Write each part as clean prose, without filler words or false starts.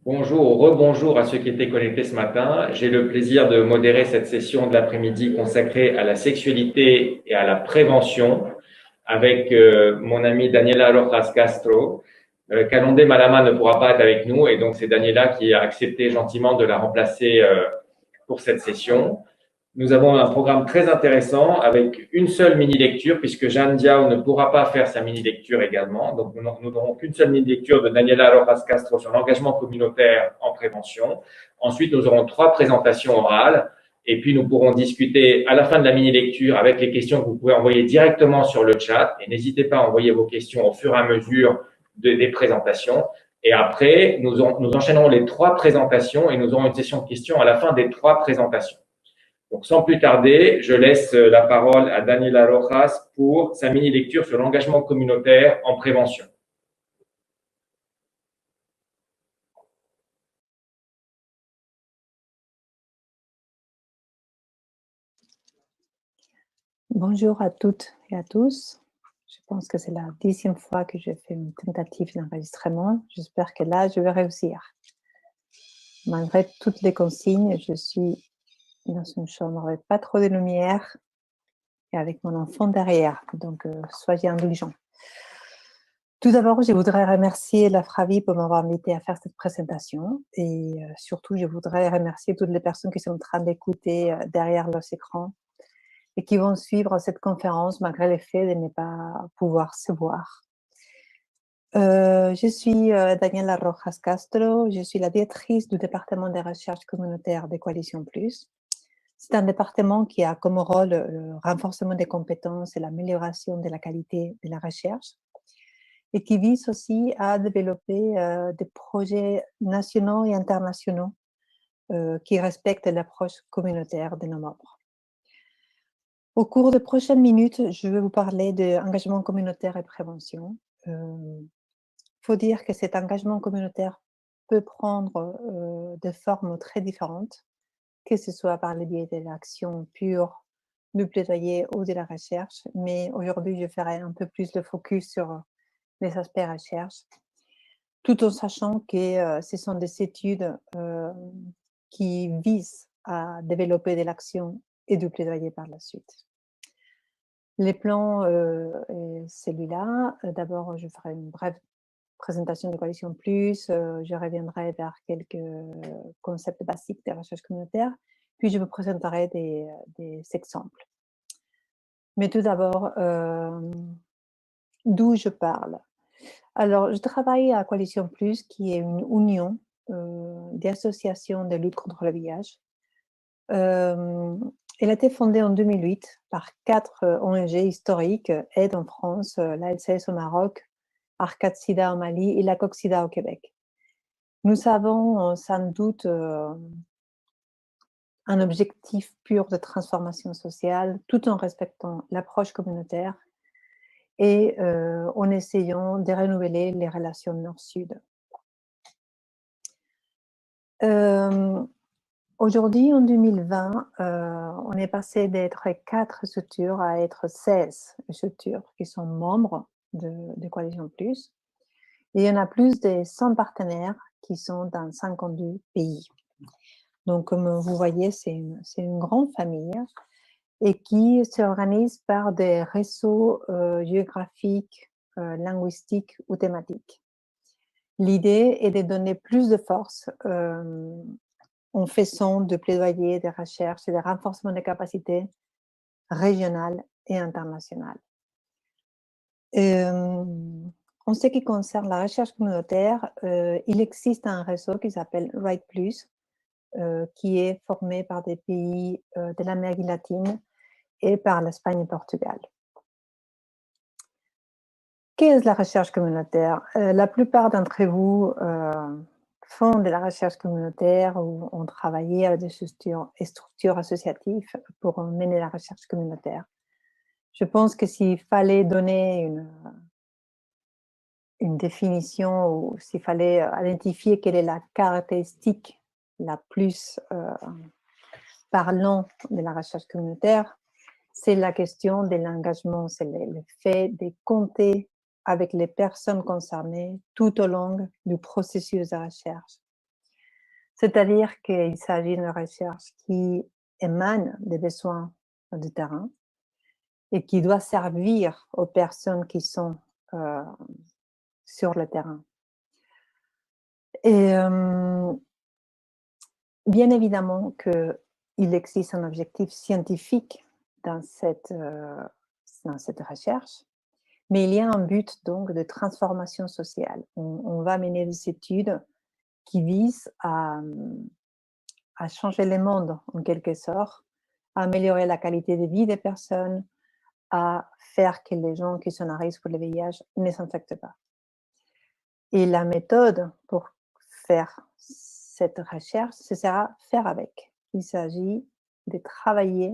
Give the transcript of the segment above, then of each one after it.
Bonjour, rebonjour à ceux qui étaient connectés ce matin. J'ai le plaisir de modérer cette session de l'après-midi consacrée à la sexualité et à la prévention avec mon amie Daniela Rojas Castro. Calondé Malama ne pourra pas être avec nous et donc c'est Daniela qui a accepté gentiment de la remplacer pour cette session. Nous avons un programme très intéressant avec une seule mini-lecture puisque Jeanne Diao ne pourra pas faire sa mini-lecture également. Donc, nous n'aurons qu'une seule mini-lecture de Daniela Rojas Castro sur l'engagement communautaire en prévention. Ensuite, nous aurons 3 présentations orales et puis nous pourrons discuter à la fin de la mini-lecture avec les questions que vous pouvez envoyer directement sur le chat et n'hésitez pas à envoyer vos questions au fur et à mesure des présentations. Et après, nous enchaînerons les 3 présentations et nous aurons une session de questions à la fin des 3 présentations. Donc, sans plus tarder, je laisse la parole à Daniela Rojas pour sa mini-lecture sur l'engagement communautaire en prévention. Bonjour à toutes et à tous. Je pense que c'est la 10e fois que je fais une tentative d'enregistrement. J'espère que là, je vais réussir. Malgré toutes les consignes, je suis dans une chambre avec pas trop de lumière et avec mon enfant derrière. Donc, soyez indulgents. Tout d'abord, je voudrais remercier la Fravi pour m'avoir invité à faire cette présentation. Et surtout, je voudrais remercier toutes les personnes qui sont en train d'écouter derrière leurs écrans et qui vont suivre cette conférence malgré le fait de ne pas pouvoir se voir. Je suis Daniela Rojas Castro, je suis la directrice du département des recherches communautaires de Coalition Plus. C'est un département qui a comme rôle le renforcement des compétences et l'amélioration de la qualité de la recherche et qui vise aussi à développer des projets nationaux et internationaux qui respectent l'approche communautaire de nos membres. Au cours des prochaines minutes, je vais vous parler d'engagement communautaire et prévention. Il faut dire que cet engagement communautaire peut prendre des formes très différentes, que ce soit par le biais de l'action pure, du plaidoyer ou de la recherche. Mais aujourd'hui, je ferai un peu plus le focus sur les aspects recherche, tout en sachant que ce sont des études qui visent à développer de l'action et du plaidoyer par la suite. Les plans est celui-là. D'abord, je ferai une brève présentation de Coalition Plus. Je reviendrai vers quelques concepts basiques de recherche communautaire. Puis, je vous présenterai des exemples. Mais tout d'abord, d'où je parle. Alors, je travaille à Coalition Plus, qui est une union d'associations de lutte contre le VIH. Elle a été fondée en 2008 par 4 ONG historiques, Aide en France, l'ALCS au Maroc, Arcade Sida au Mali et la Coxida au Québec. Nous avons sans doute un objectif pur de transformation sociale tout en respectant l'approche communautaire et en essayant de renouveler les relations nord-sud. Aujourd'hui, en 2020, on est passé d'être 4 structures à être 16 structures qui sont membres de Coalition Plus. Et il y en a plus de 100 partenaires qui sont dans 52 pays. Donc, comme vous voyez, c'est une grande famille et qui s'organise par des réseaux géographiques, linguistiques ou thématiques. L'idée est de donner plus de force en faisant de plaidoyer, des recherches et de renforcement des capacités régionales et internationales. En ce qui concerne la recherche communautaire, il existe un réseau qui s'appelle Right Plus, qui est formé par des pays de l'Amérique latine et par l'Espagne et le Portugal. Qu'est-ce la recherche communautaire? La plupart d'entre vous font de la recherche communautaire ou ont travaillé avec des structures associatives pour mener la recherche communautaire. Je pense que s'il fallait donner une définition ou s'il fallait identifier quelle est la caractéristique la plus parlant de la recherche communautaire, c'est la question de l'engagement, c'est le fait de compter avec les personnes concernées tout au long du processus de recherche. C'est-à-dire qu'il s'agit d'une recherche qui émane des besoins du terrain et qui doit servir aux personnes qui sont sur le terrain. Et bien évidemment qu'il existe un objectif scientifique dans cette recherche, mais il y a un but donc de transformation sociale. On va mener des études qui visent à changer le monde en quelque sorte, à améliorer la qualité de vie des personnes, à faire que les gens qui sont à risque pour le VIH ne s'infectent pas. Et la méthode pour faire cette recherche, ce sera faire avec. Il s'agit de travailler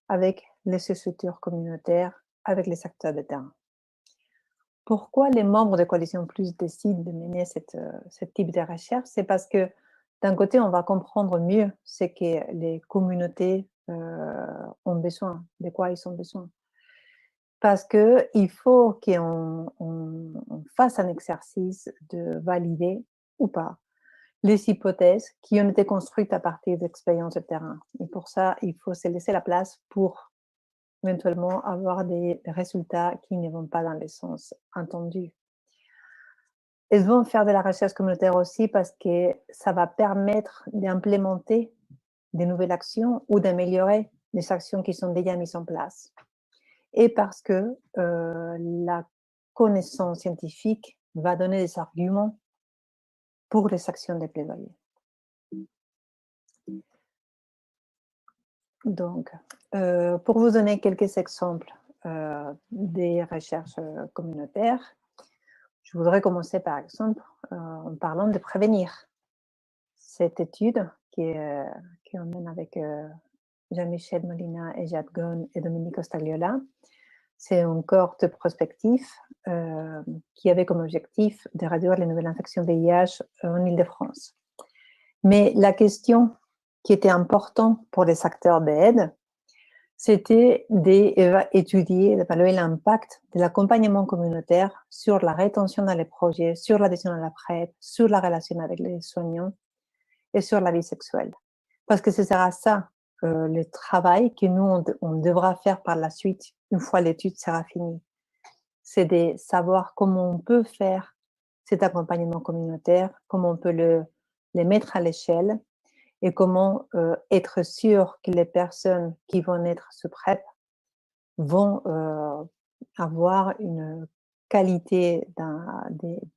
avec les structures communautaires, avec les acteurs de terrain. Pourquoi les membres de Coalition Plus décident de mener ce type de recherche? C'est parce que d'un côté, on va comprendre mieux ce que les communautés ont besoin, de quoi ils ont besoin. Parce qu'il faut qu'on fasse un exercice de valider ou pas les hypothèses qui ont été construites à partir d'expériences de terrain. Et pour ça, il faut se laisser la place pour éventuellement avoir des résultats qui ne vont pas dans le sens attendu. Elles vont faire de la recherche communautaire aussi parce que ça va permettre d'implémenter des nouvelles actions ou d'améliorer les actions qui sont déjà mises en place. Et parce que la connaissance scientifique va donner des arguments pour les actions de plaidoyer. Donc, pour vous donner quelques exemples des recherches communautaires, je voudrais commencer par exemple en parlant de prévenir. Cette étude qu'on mène avec Jean-Michel Molina et Jade Ghosn et Dominique Ostagliola, c'est un cohorte prospectif qui avait comme objectif de réduire les nouvelles infections VIH en Île-de-France. Mais la question qui était importante pour les acteurs d'aide, c'était d'étudier, d'évaluer l'impact de l'accompagnement communautaire sur la rétention dans les projets, sur l'adhésion à la PrEP, sur la relation avec les soignants et sur la vie sexuelle. Parce que ce sera ça, le travail que nous, on devra faire par la suite, une fois l'étude sera finie. C'est de savoir comment on peut faire cet accompagnement communautaire, comment on peut le mettre à l'échelle et comment être sûr que les personnes qui vont être sous PrEP vont avoir une qualité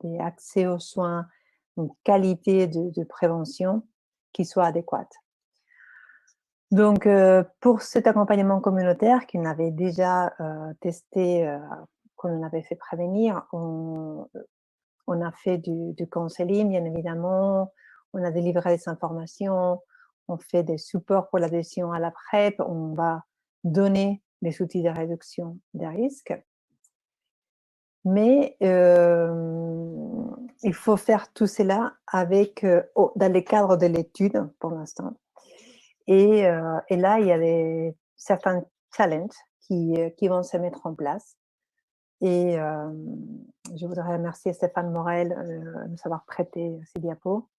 d'accès aux soins, une qualité de prévention qui soit adéquate. Donc, pour cet accompagnement communautaire qu'on avait déjà testé, qu'on avait fait prévenir, on a fait du counseling, bien évidemment, on a délivré des informations, on fait des supports pour l'adhésion à la PrEP, on va donner des outils de réduction des risques. Mais il faut faire tout cela avec, dans le cadre de l'étude pour l'instant. Et là, il y a certains challenges qui vont se mettre en place. Et je voudrais remercier Stéphane Morel de nous avoir prêté ces diapos.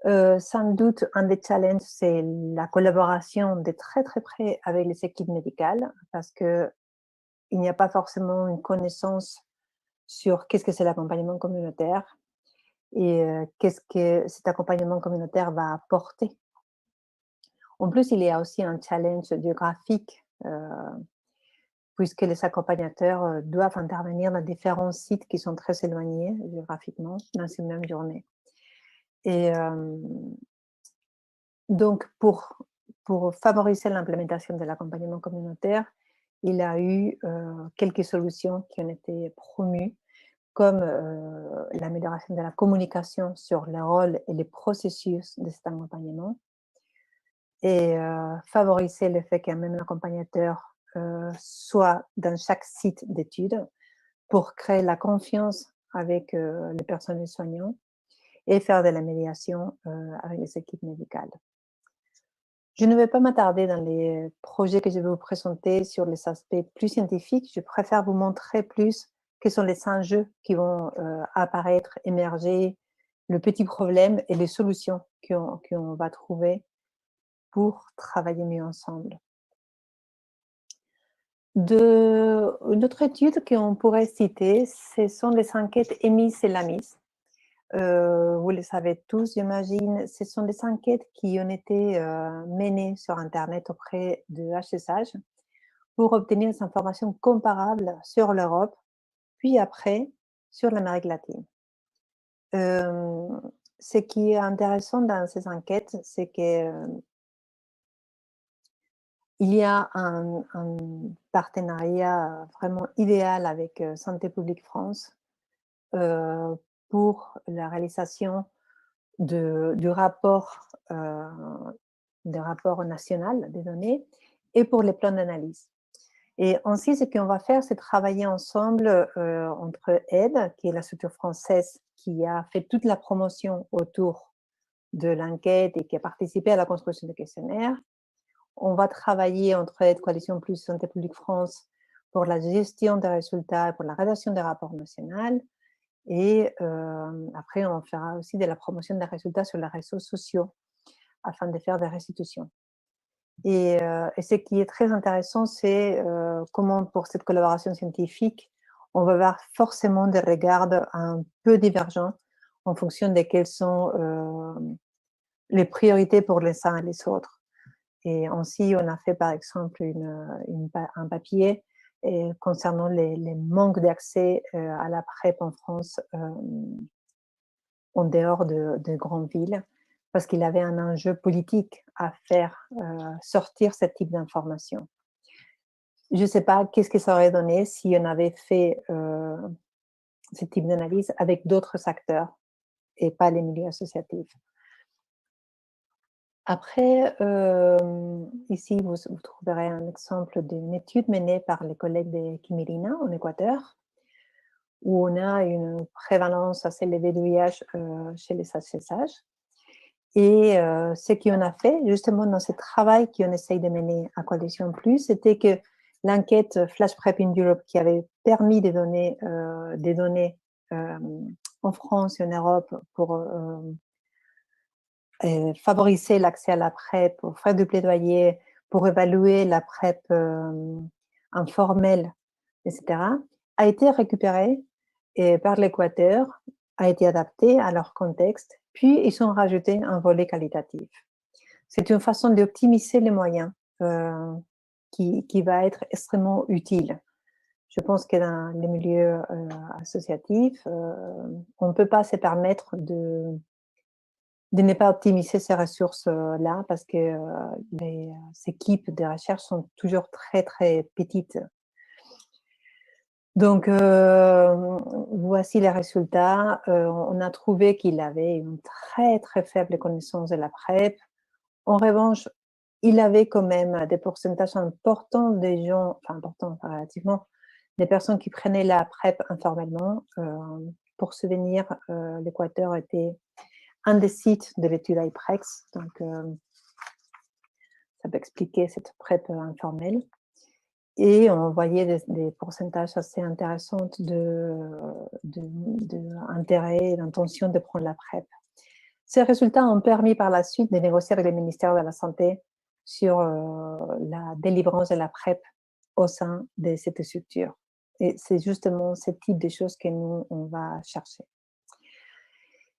Sans doute, un des challenges, c'est la collaboration de très très près avec les équipes médicales, parce qu'il n'y a pas forcément une connaissance sur qu'est-ce que c'est l'accompagnement communautaire et qu'est-ce que cet accompagnement communautaire va apporter. En plus, il y a aussi un challenge géographique, puisque les accompagnateurs doivent intervenir dans différents sites qui sont très éloignés géographiquement dans une même journée. Et donc, pour favoriser l'implémentation de l'accompagnement communautaire, il y a eu quelques solutions qui ont été promues, comme l'amélioration de la communication sur les rôles et les processus de cet accompagnement, et favoriser le fait qu'un même accompagnateur soit dans chaque site d'études pour créer la confiance avec les personnels soignants et faire de la médiation avec les équipes médicales. Je ne vais pas m'attarder dans les projets que je vais vous présenter sur les aspects plus scientifiques. Je préfère vous montrer plus quels sont les enjeux qui vont apparaître, émerger le petit problème et les solutions qu'on va trouver pour travailler mieux ensemble. Une autre étude qu'on pourrait citer, ce sont les enquêtes EMIS et LAMIS. Vous le savez tous, j'imagine, ce sont des enquêtes qui ont été menées sur Internet auprès de HSH pour obtenir des informations comparables sur l'Europe, puis après sur l'Amérique latine. Ce qui est intéressant dans ces enquêtes, c'est que il y a un partenariat vraiment idéal avec Santé publique France pour la réalisation du rapport national des données et pour les plans d'analyse. Et ainsi, ce qu'on va faire, c'est travailler ensemble entre AIDE, qui est la structure française qui a fait toute la promotion autour de l'enquête et qui a participé à la construction des questionnaires. On va travailler entre AIDE, Coalition Plus, Santé publique France pour la gestion des résultats et pour la rédaction des rapports nationaux. Et après, on fera aussi de la promotion des résultats sur les réseaux sociaux afin de faire des restitutions. Et ce qui est très intéressant, c'est comment pour cette collaboration scientifique, on va avoir forcément des regards un peu divergents en fonction de quelles sont les priorités pour les uns et les autres. Et ainsi, on a fait par exemple un papier concernant les manques d'accès à la PrEP en France en dehors de grandes villes, parce qu'il avait un enjeu politique à faire sortir ce type d'informations. Je ne sais pas qu'est-ce que ça aurait donné si on avait fait ce type d'analyse avec d'autres acteurs et pas les milieux associatifs. Après, ici, vous trouverez un exemple d'une étude menée par les collègues de Quimirina en Équateur, où on a une prévalence assez élevée de VIH chez les HSH. Et ce qu'on a fait, justement, dans ce travail qu'on essaye de mener à Coalition Plus, c'était que l'enquête Flash PrEP in Europe, qui avait permis de donner des données en France et en Europe pour favoriser l'accès à la PrEP, pour faire du plaidoyer, pour évaluer la PrEP informelle, etc., a été récupérée par l'Équateur, a été adaptée à leur contexte, puis ils ont rajouté un volet qualitatif. C'est une façon d'optimiser les moyens qui va être extrêmement utile. Je pense que dans les milieux associatifs, on ne peut pas se permettre de ne pas optimiser ces ressources-là parce que les équipes de recherche sont toujours très, très petites. Donc, voici les résultats. On a trouvé qu'il avait une très, très faible connaissance de la PrEP. En revanche, il avait quand même des pourcentages importants des gens, enfin importants relativement, des personnes qui prenaient la PrEP informellement. Pour se souvenir, l'Équateur était un des sites de l'étude IPREX, donc ça peut expliquer cette PrEP informelle. Et on voyait des pourcentages assez intéressants d'intérêt et d'intention de prendre la PrEP. Ces résultats ont permis par la suite de négocier avec le ministère de la Santé sur la délivrance de la PrEP au sein de cette structure. Et c'est justement ce type de choses que nous, on va chercher.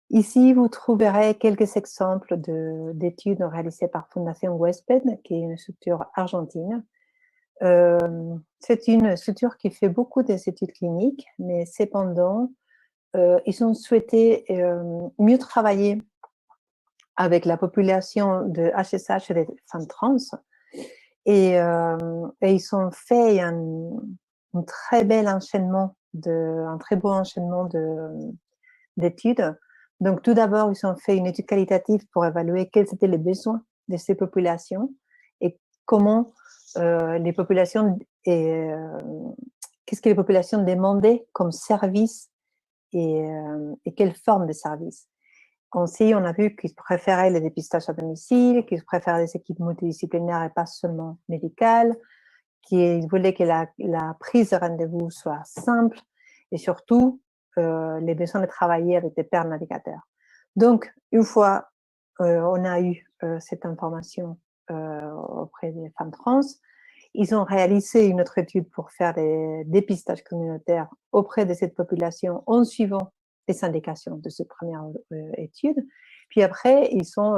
Ici, vous trouverez quelques exemples d'études réalisées par Fondation Huésped, qui est une structure argentine. C'est une structure qui fait beaucoup d'études cliniques, mais cependant, ils ont souhaité mieux travailler avec la population de HSH et des femmes trans. Et ils ont fait un très bel enchaînement, un très beau enchaînement d'études. Donc, tout d'abord, ils ont fait une étude qualitative pour évaluer quels étaient les besoins de ces populations et comment les populations, qu'est-ce que les populations demandaient comme service et quelle forme de service. Aussi, on a vu qu'ils préféraient les dépistages à domicile, qu'ils préféraient des équipes multidisciplinaires et pas seulement médicales, qu'ils voulaient que la prise de rendez-vous soit simple et surtout les besoins de travailler avec des pairs navigateurs. Donc, une fois on a eu cette information auprès des femmes trans, ils ont réalisé une autre étude pour faire des dépistages communautaires auprès de cette population en suivant les indications de cette première étude. Puis après, ils sont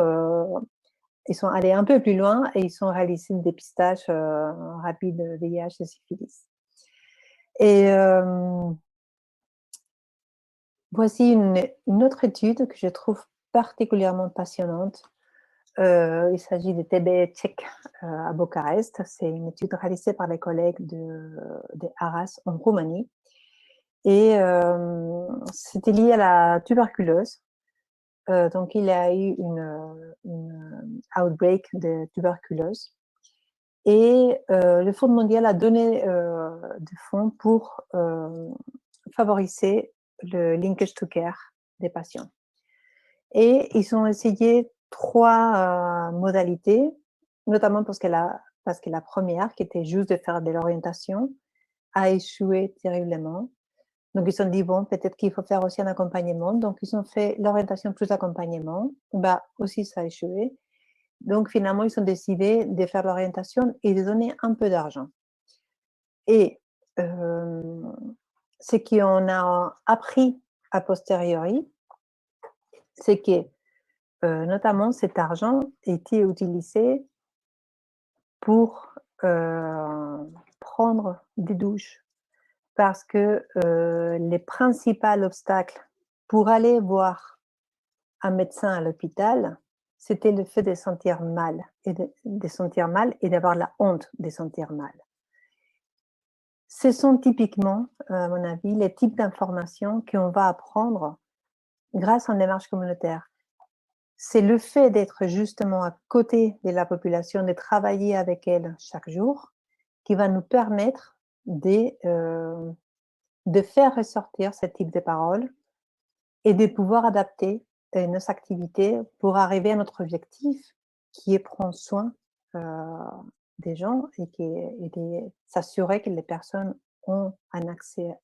allés un peu plus loin et ils ont réalisé un dépistage rapide de VIH et syphilis. Et voici une autre étude que je trouve particulièrement passionnante. Il s'agit de TB-Check à Bucarest. C'est une étude réalisée par les collègues de Arras en Roumanie. Et c'était lié à la tuberculose. Donc, il y a eu une outbreak de tuberculose. Et le Fonds mondial a donné des fonds pour favoriser le linkage to care des patients. Et ils ont essayé 3 modalités, notamment parce que la première, qui était juste de faire de l'orientation, a échoué terriblement. Donc, ils se sont dit, bon, peut-être qu'il faut faire aussi un accompagnement. Donc, ils ont fait l'orientation plus accompagnement. Bah, aussi, ça a échoué. Donc, finalement, ils ont décidé de faire l'orientation et de donner un peu d'argent. Et ce qu'on a appris a posteriori, c'est que notamment cet argent était utilisé pour prendre des douches. Parce que les principaux obstacles pour aller voir un médecin à l'hôpital, c'était le fait de sentir mal et d'avoir la honte de sentir mal. Ce sont typiquement, à mon avis, les types d'informations qu'on va apprendre grâce à une démarche communautaire. C'est le fait d'être justement à côté de la population, de travailler avec elle chaque jour, qui va nous permettre de faire ressortir ce type de paroles et de pouvoir adapter nos activités pour arriver à notre objectif, qui est prendre soin des gens et de s'assurer que les personnes ont un accès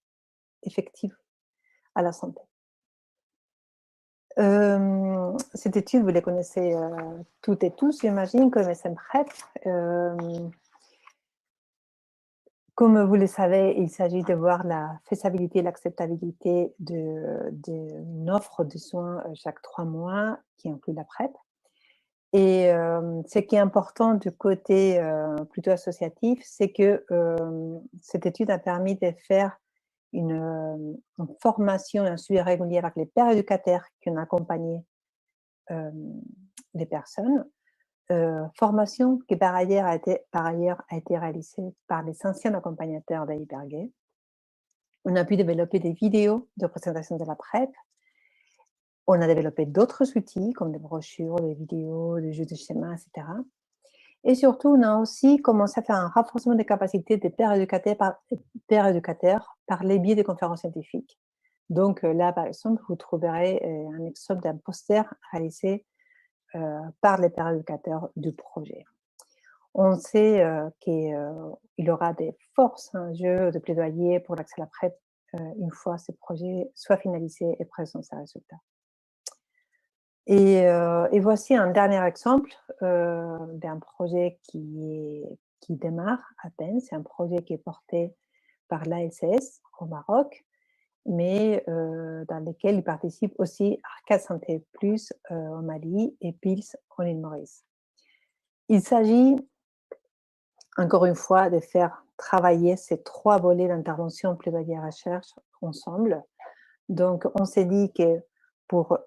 effectif à la santé. Cette étude, vous les connaissez toutes et tous, j'imagine, comme SMPrep. Comme vous le savez, il s'agit de voir la faisabilité et l'acceptabilité d'une offre de soins chaque 3 mois, qui inclut la PrEP. Et ce qui est important du côté plutôt associatif, c'est que cette étude a permis de faire une formation et un suivi régulier avec les pères éducateurs qui ont accompagné les personnes. Formation qui par ailleurs a été réalisée par les anciens accompagnateurs d'Hypergay. On a pu développer des vidéos de présentation de la PrEP. On a développé d'autres outils comme des brochures, des vidéos, des jeux de schémas, etc. Et surtout, on a aussi commencé à faire un renforcement des capacités des pères éducateurs par les biais des conférences scientifiques. Donc là, par exemple, vous trouverez un exemple d'un poster réalisé par les pères éducateurs du projet. On sait qu'il y aura des forces enjeux de plaidoyer pour l'accès à la PrEP une fois ce projet soit finalisé et présente ses résultats. Et voici un dernier exemple d'un projet qui démarre à peine. C'est un projet qui est porté par l'ASS au Maroc, mais dans lequel il participe aussi Arcade Santé Plus au Mali et PILS en île Maurice. Il s'agit, encore une fois, de faire travailler ces 3 volets d'intervention plaidoyer recherche ensemble. Donc, on s'est dit que pour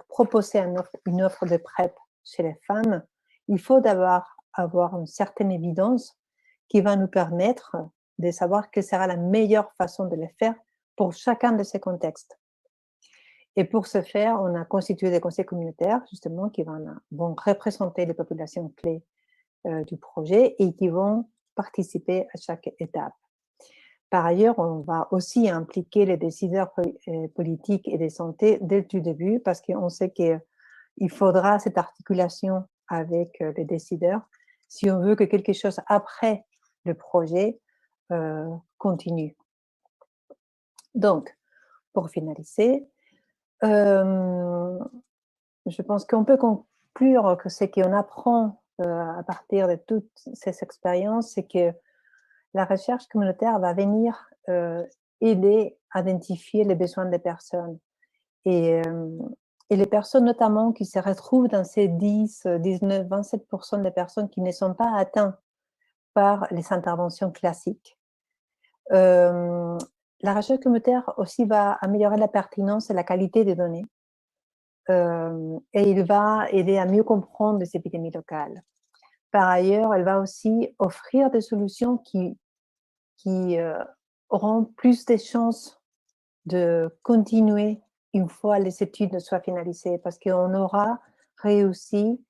proposer une offre de PrEP chez les femmes, il faut d'abord avoir une certaine évidence qui va nous permettre de savoir quelle sera la meilleure façon de le faire pour chacun de ces contextes. Et pour ce faire, on a constitué des conseils communautaires, justement, qui vont représenter les populations clés du projet et qui vont participer à chaque étape. Par ailleurs, on va aussi impliquer les décideurs politiques et de santé dès le tout début, parce qu'on sait qu'il faudra cette articulation avec les décideurs si on veut que quelque chose après le projet continue. Donc, pour finaliser, Je pense qu'on peut conclure que ce qu'on apprend à partir de toutes ces expériences, c'est que la recherche communautaire va venir aider à identifier les besoins des personnes. Et, euh, et les personnes notamment qui se retrouvent dans ces 10, 19, 27% des personnes qui ne sont pas atteintes par les interventions classiques. La recherche communautaire aussi va améliorer la pertinence et la qualité des données. Et il va aider à mieux comprendre les épidémies locales. Par ailleurs, elle va aussi offrir des solutions qui auront plus de chances de continuer une fois les études soient finalisées, parce qu'on aura réussi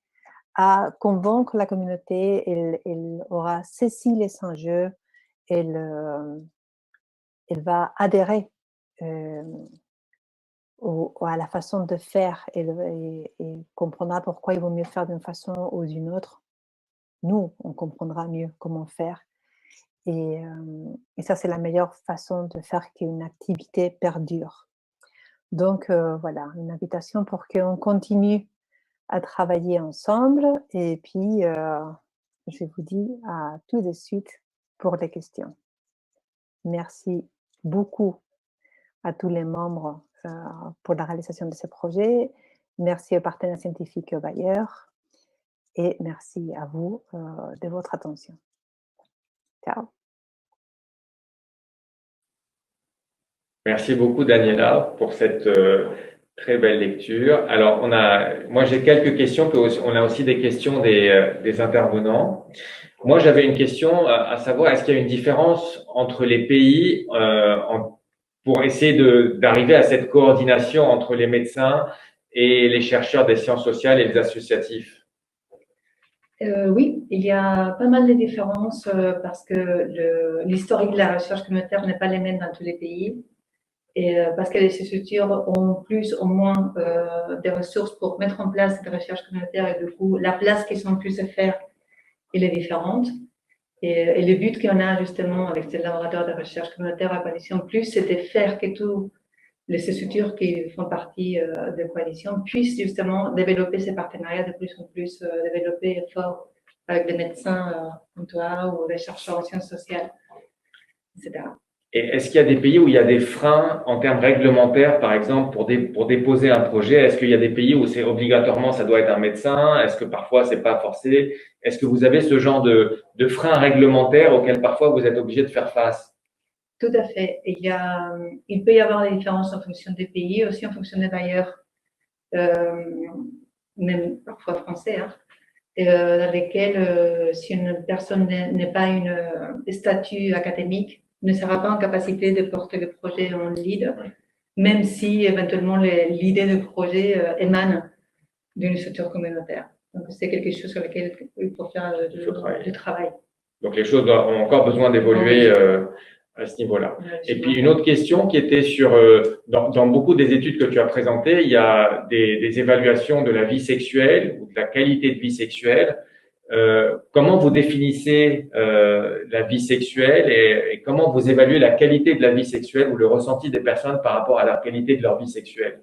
à convaincre la communauté, elle aura saisi les enjeux, elle va adhérer à la façon de faire et comprendra pourquoi il vaut mieux faire d'une façon ou d'une autre. Nous, on comprendra mieux comment faire. Et ça, c'est la meilleure façon de faire qu'une activité perdure. Donc, voilà, une invitation pour qu'on continue à travailler ensemble. Et puis, je vous dis à tout de suite pour les questions. Merci beaucoup à tous les membres pour la réalisation de ce projet. Merci aux partenaires scientifiques et aux bailleurs. Et merci à vous de votre attention. Ciao. Merci beaucoup, Daniela, pour cette très belle lecture. Alors, moi, j'ai quelques questions, puis on a aussi des questions des intervenants. Moi, j'avais une question à savoir, est-ce qu'il y a une différence entre les pays pour essayer d'arriver à cette coordination entre les médecins et les chercheurs des sciences sociales et les associatifs? Oui, il y a pas mal de différences parce que l'historique de la recherche communautaire n'est pas les mêmes dans tous les pays. Et parce que les structures ont plus ou moins des ressources pour mettre en place cette recherche communautaire et du coup, la place qu'ils ont pu se faire, elle est différente. Et le but qu'on a justement avec ces laboratoires de recherche communautaire à Coalition Plus, c'est de faire que toutes les structures qui font partie de Coalition puissent justement développer ces partenariats de plus en plus développés et forts avec des médecins comme toi ou des chercheurs en sciences sociales, etc. Et est-ce qu'il y a des pays où il y a des freins en termes réglementaires, par exemple, pour déposer un projet? Est-ce qu'il y a des pays où c'est obligatoirement, ça doit être un médecin? Est-ce que parfois c'est pas forcé? Est-ce que vous avez ce genre de freins réglementaires auxquels parfois vous êtes obligé de faire face? Tout à fait. Il peut y avoir des différences en fonction des pays, aussi en fonction des bailleurs, même parfois français, hein, dans lesquels si une personne n'est pas une statut académique, ne sera pas en capacité de porter le projet en lead, même si éventuellement l'idée du projet émane d'une structure communautaire. Donc c'est quelque chose sur lequel il faut faire du travail. Donc les choses ont encore besoin d'évoluer à ce niveau-là. Et puis une autre question qui était sur, dans beaucoup des études que tu as présentées, il y a des évaluations de la vie sexuelle ou de la qualité de vie sexuelle. Comment vous définissez la vie sexuelle et comment vous évaluez la qualité de la vie sexuelle ou le ressenti des personnes par rapport à la qualité de leur vie sexuelle?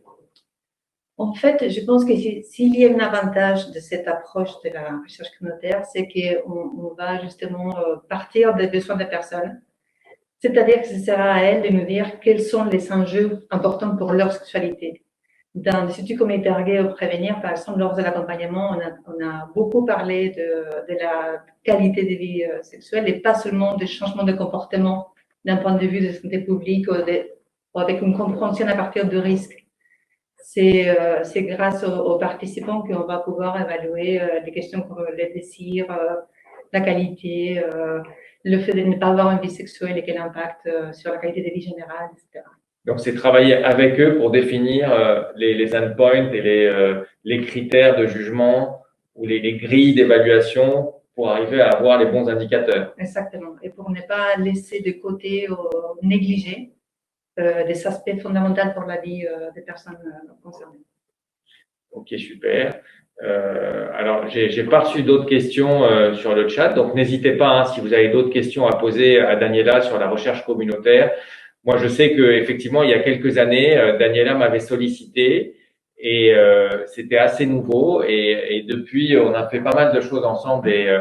En fait, je pense que s'il y a un avantage de cette approche de la recherche communautaire, c'est qu'on va justement partir des besoins des personnes. C'est-à-dire que ce sera à elles de nous dire quels sont les enjeux importants pour leur sexualité. Dans l'Institut communautaire gay au prévenir, par exemple, lors de l'accompagnement, on a beaucoup parlé de la qualité de vie sexuelle et pas seulement des changements de comportement d'un point de vue de santé publique ou avec une compréhension à partir de risques. C'est grâce aux participants qu'on va pouvoir évaluer des questions comme le désir, la qualité, le fait de ne pas avoir une vie sexuelle et quel impact sur la qualité de vie générale, etc. Donc, c'est travailler avec eux pour définir les endpoints et les critères de jugement ou les grilles d'évaluation pour arriver à avoir les bons indicateurs. Exactement. Et pour ne pas laisser de côté ou négliger des aspects fondamentaux pour la vie des personnes concernées. Ok, super. Alors, j'ai pas reçu d'autres questions sur le chat, donc n'hésitez pas, hein, si vous avez d'autres questions à poser à Daniela sur la recherche communautaire, Moi, je sais que effectivement, il y a quelques années, Daniela m'avait sollicité et c'était assez nouveau. Et depuis, on a fait pas mal de choses ensemble et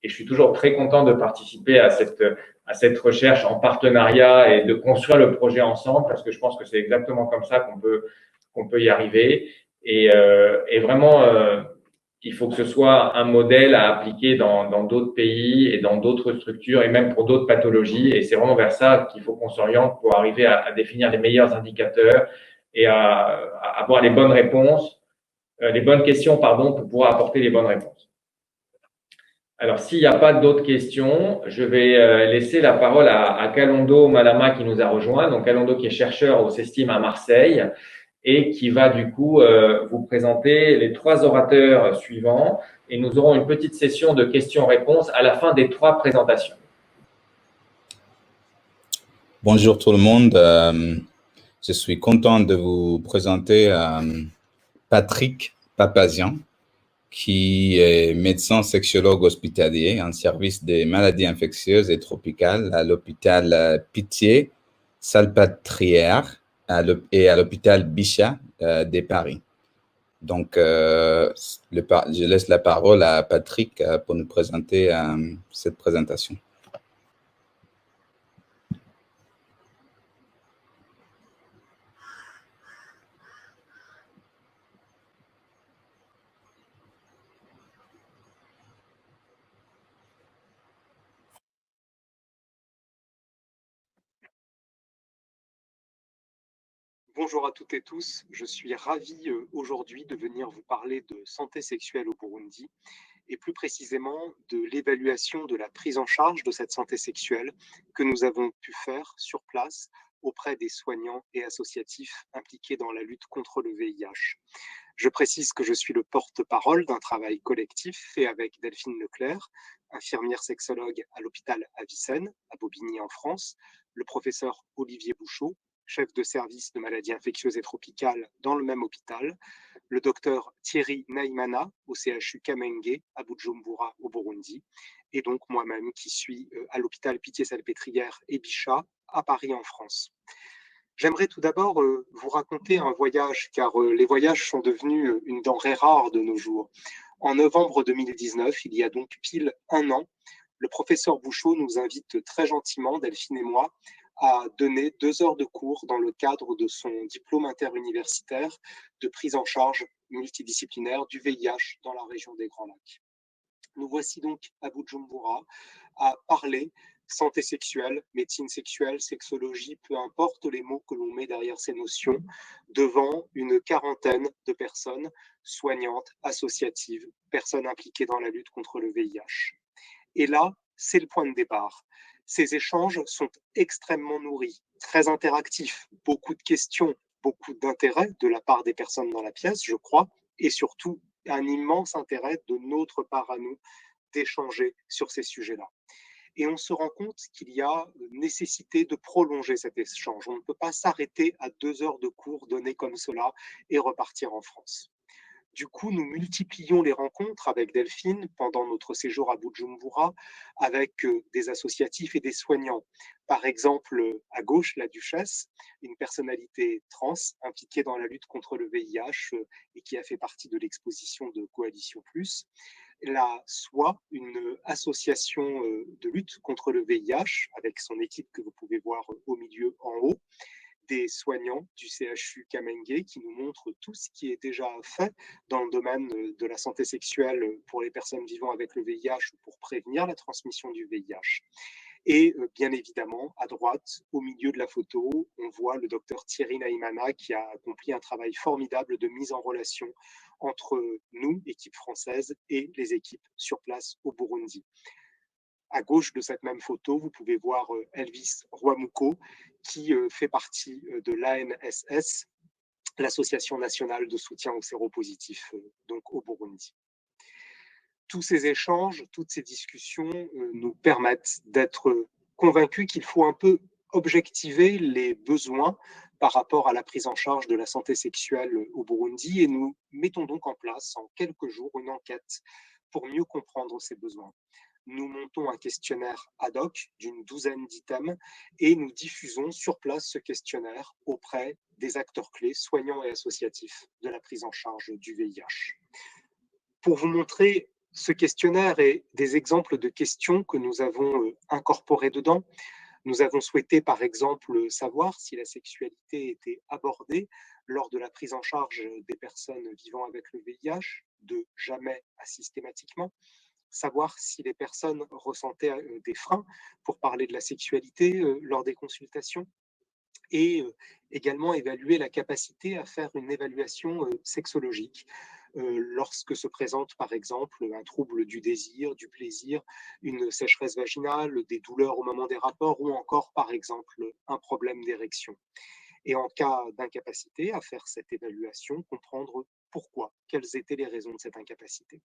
je suis toujours très content de participer à cette recherche en partenariat et de construire le projet ensemble parce que je pense que c'est exactement comme ça qu'on peut y arriver. Et vraiment, il faut que ce soit un modèle à appliquer dans d'autres pays et dans d'autres structures et même pour d'autres pathologies. Et c'est vraiment vers ça qu'il faut qu'on s'oriente pour arriver à définir les meilleurs indicateurs et à avoir les bonnes réponses, les bonnes questions, pardon, pour pouvoir apporter les bonnes réponses. Alors, s'il n'y a pas d'autres questions, je vais laisser la parole à Kalondo Malama qui nous a rejoint. Donc, Kalondo qui est chercheur au CESTIM à Marseille et qui va du coup vous présenter les 3 orateurs suivants. Et nous aurons une petite session de questions-réponses à la fin des 3 présentations. Bonjour tout le monde. Je suis content de vous présenter Patrick Papazian, qui est médecin sexologue hospitalier en service des maladies infectieuses et tropicales à l'hôpital Pitié-Salpêtrière et à l'hôpital Bichat de Paris. Donc, je laisse la parole à Patrick pour nous présenter cette présentation. Bonjour à toutes et tous, je suis ravi aujourd'hui de venir vous parler de santé sexuelle au Burundi et plus précisément de l'évaluation de la prise en charge de cette santé sexuelle que nous avons pu faire sur place auprès des soignants et associatifs impliqués dans la lutte contre le VIH. Je précise que je suis le porte-parole d'un travail collectif fait avec Delphine Leclerc, infirmière sexologue à l'hôpital Avicenne, à Bobigny en France, le professeur Olivier Bouchot, chef de service de maladies infectieuses et tropicales dans le même hôpital, le docteur Thierry Naimana au CHU Kamenge à Bujumbura au Burundi, et donc moi-même qui suis à l'hôpital Pitié-Salpêtrière et Bichat à Paris en France. J'aimerais tout d'abord vous raconter un voyage, car les voyages sont devenus une denrée rare de nos jours. En novembre 2019, il y a donc pile 1 an, le professeur Bouchot nous invite très gentiment, Delphine et moi, à donner 2 heures de cours dans le cadre de son diplôme interuniversitaire de prise en charge multidisciplinaire du VIH dans la région des Grands Lacs. Nous voici donc à Bujumbura à parler santé sexuelle, médecine sexuelle, sexologie, peu importe les mots que l'on met derrière ces notions, devant une quarantaine de personnes soignantes, associatives, personnes impliquées dans la lutte contre le VIH. Et là, c'est le point de départ. Ces échanges sont extrêmement nourris, très interactifs, beaucoup de questions, beaucoup d'intérêt de la part des personnes dans la pièce, je crois, et surtout un immense intérêt de notre part à nous d'échanger sur ces sujets-là. Et on se rend compte qu'il y a nécessité de prolonger cet échange. On ne peut pas s'arrêter à 2 heures de cours donnés comme cela et repartir en France. Du coup, nous multiplions les rencontres avec Delphine pendant notre séjour à Bujumbura avec des associatifs et des soignants. Par exemple, à gauche, la Duchesse, une personnalité trans impliquée dans la lutte contre le VIH et qui a fait partie de l'exposition de Coalition Plus. La SOA, une association de lutte contre le VIH avec son équipe que vous pouvez voir au milieu en haut, des soignants du CHU Kamenge qui nous montrent tout ce qui est déjà fait dans le domaine de la santé sexuelle pour les personnes vivant avec le VIH ou pour prévenir la transmission du VIH. Et bien évidemment, à droite, au milieu de la photo, on voit le docteur Thierry Naimana qui a accompli un travail formidable de mise en relation entre nous, équipe française, et les équipes sur place au Burundi. À gauche de cette même photo, vous pouvez voir Elvis Rwamuko, qui fait partie de l'ANSS, l'Association nationale de soutien aux séropositifs, donc au Burundi. Tous ces échanges, toutes ces discussions nous permettent d'être convaincus qu'il faut un peu objectiver les besoins par rapport à la prise en charge de la santé sexuelle au Burundi, et nous mettons donc en place en quelques jours une enquête pour mieux comprendre ces besoins. nous montons un questionnaire ad hoc d'une douzaine d'items et nous diffusons sur place ce questionnaire auprès des acteurs clés, soignants et associatifs de la prise en charge du VIH. Pour vous montrer ce questionnaire et des exemples de questions que nous avons incorporées dedans, nous avons souhaité, par exemple, savoir si la sexualité était abordée lors de la prise en charge des personnes vivant avec le VIH, de jamais à systématiquement, savoir si les personnes ressentaient des freins pour parler de la sexualité lors des consultations, et également évaluer la capacité à faire une évaluation sexologique lorsque se présente par exemple un trouble du désir, du plaisir, une sécheresse vaginale, des douleurs au moment des rapports ou encore par exemple un problème d'érection. Et en cas d'incapacité à faire cette évaluation, comprendre pourquoi, quelles étaient les raisons de cette incapacité.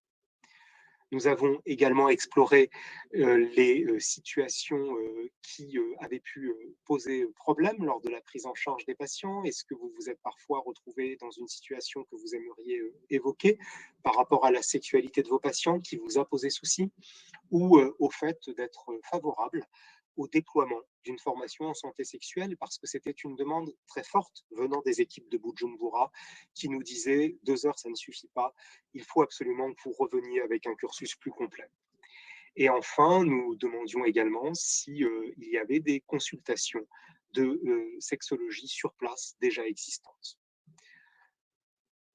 Nous avons également exploré les situations qui avaient pu poser problème lors de la prise en charge des patients. Est-ce que vous vous êtes parfois retrouvé dans une situation que vous aimeriez évoquer par rapport à la sexualité de vos patients qui vous a posé souci, ou au fait d'être favorable au déploiement d'une formation en santé sexuelle, parce que c'était une demande très forte venant des équipes de Bujumbura qui nous disaient 2 heures, ça ne suffit pas, il faut absolument que vous reveniez avec un cursus plus complet. Et enfin, nous demandions également s'il y avait des consultations de sexologie sur place déjà existantes.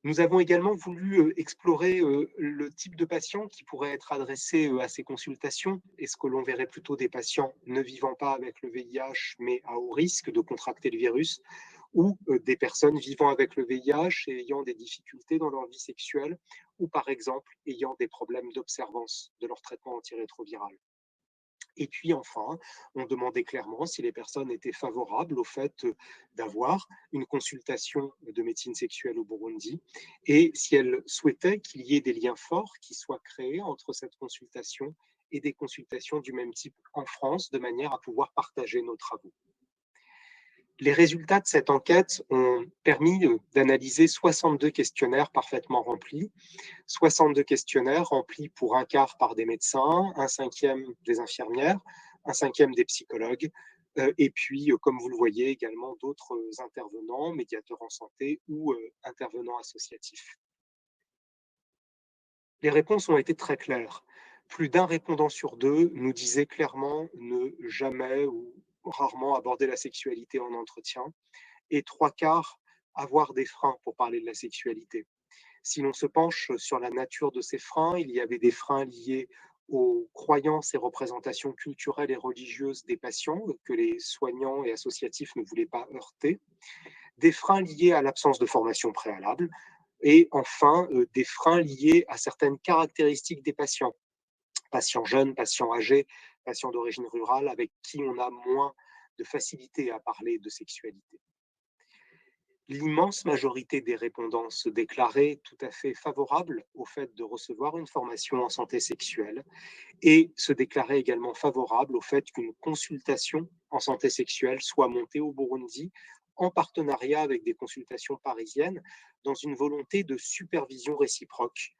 Nous avons également voulu explorer le type de patients qui pourraient être adressés à ces consultations. Est-ce que l'on verrait plutôt des patients ne vivant pas avec le VIH, mais à haut risque de contracter le virus, ou des personnes vivant avec le VIH et ayant des difficultés dans leur vie sexuelle, ou par exemple ayant des problèmes d'observance de leur traitement antirétroviral. Et puis enfin, on demandait clairement si les personnes étaient favorables au fait d'avoir une consultation de médecine sexuelle au Burundi et si elles souhaitaient qu'il y ait des liens forts qui soient créés entre cette consultation et des consultations du même type en France, de manière à pouvoir partager nos travaux. Les résultats de cette enquête ont permis d'analyser 62 questionnaires parfaitement remplis, 62 questionnaires remplis pour un quart par des médecins, un cinquième des infirmières, un cinquième des psychologues, et puis, comme vous le voyez, également d'autres intervenants, médiateurs en santé ou intervenants associatifs. Les réponses ont été très claires. Plus d'un répondant sur deux nous disait clairement ne jamais ou rarement aborder la sexualité en entretien, et 3/4 avoir des freins pour parler de la sexualité. Si l'on se penche sur la nature de ces freins, il y avait des freins liés aux croyances et représentations culturelles et religieuses des patients que les soignants et associatifs ne voulaient pas heurter, des freins liés à l'absence de formation préalable, et enfin des freins liés à certaines caractéristiques des patients, patients jeunes, patients âgés, patients d'origine rurale, avec qui on a moins de facilité à parler de sexualité. L'immense majorité des répondants se déclaraient tout à fait favorables au fait de recevoir une formation en santé sexuelle et se déclaraient également favorables au fait qu'une consultation en santé sexuelle soit montée au Burundi en partenariat avec des consultations parisiennes dans une volonté de supervision réciproque.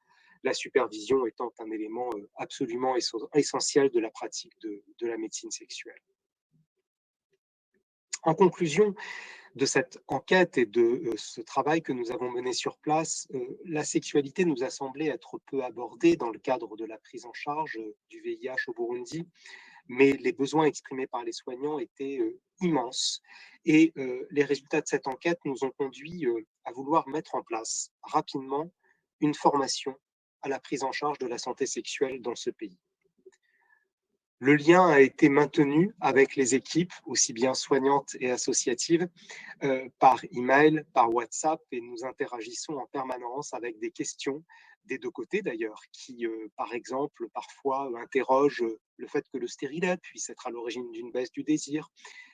La supervision étant un élément absolument essentiel de la pratique de la médecine sexuelle. En conclusion de cette enquête et de ce travail que nous avons mené sur place, la sexualité nous a semblé être peu abordée dans le cadre de la prise en charge du VIH au Burundi, mais les besoins exprimés par les soignants étaient immenses et les résultats de cette enquête nous ont conduit à vouloir mettre en place rapidement une formation à la prise en charge de la santé sexuelle dans ce pays. Le lien a été maintenu avec les équipes, aussi bien soignantes et associatives, par email, par WhatsApp, et nous interagissons en permanence avec des questions des deux côtés d'ailleurs, qui, par exemple, parfois interrogent le fait que le stérilet puisse être à l'origine d'une baisse du désir,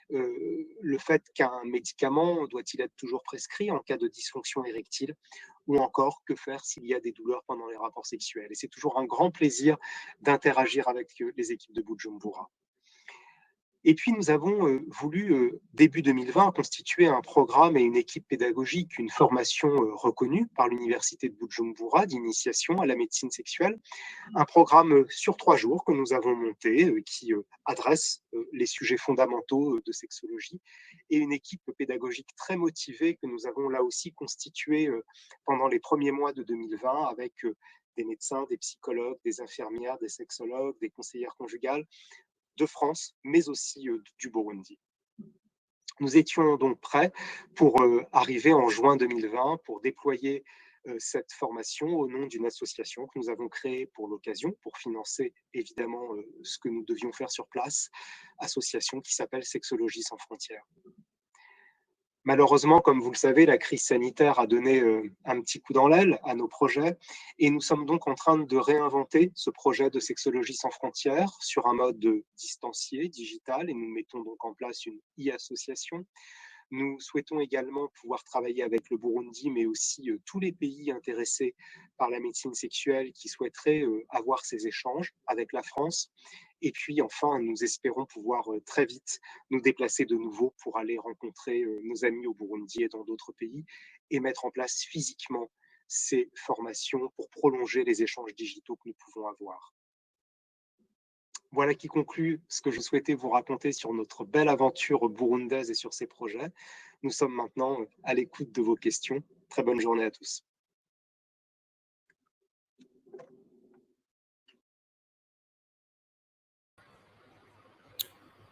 le fait qu'un médicament doit-il être toujours prescrit en cas de dysfonction érectile, ou encore que faire s'il y a des douleurs pendant les rapports sexuels. Et c'est toujours un grand plaisir d'interagir avec les équipes de Bujumbura. Et puis, nous avons voulu, début 2020, constituer un programme et une équipe pédagogique, une formation reconnue par l'Université de Bujumbura d'initiation à la médecine sexuelle, un programme sur 3 jours que nous avons monté, qui adresse les sujets fondamentaux de sexologie, et une équipe pédagogique très motivée que nous avons là aussi constituée pendant les premiers mois de 2020 avec des médecins, des psychologues, des infirmières, des sexologues, des conseillères conjugales, de France, mais aussi du Burundi. Nous étions donc prêts pour arriver en juin 2020 pour déployer cette formation au nom d'une association que nous avons créée pour l'occasion, pour financer évidemment ce que nous devions faire sur place, association qui s'appelle Sexologie sans frontières. Malheureusement, comme vous le savez, la crise sanitaire a donné un petit coup dans l'aile à nos projets et nous sommes donc en train de réinventer ce projet de Sexologie sans frontières sur un mode distancié, digital, et nous mettons donc en place une e-association. Nous souhaitons également pouvoir travailler avec le Burundi, mais aussi tous les pays intéressés par la médecine sexuelle qui souhaiteraient avoir ces échanges avec la France. Et puis enfin, nous espérons pouvoir très vite nous déplacer de nouveau pour aller rencontrer nos amis au Burundi et dans d'autres pays et mettre en place physiquement ces formations pour prolonger les échanges digitaux que nous pouvons avoir. Voilà qui conclut ce que je souhaitais vous raconter sur notre belle aventure burundaise et sur ces projets. Nous sommes maintenant à l'écoute de vos questions. Très bonne journée à tous.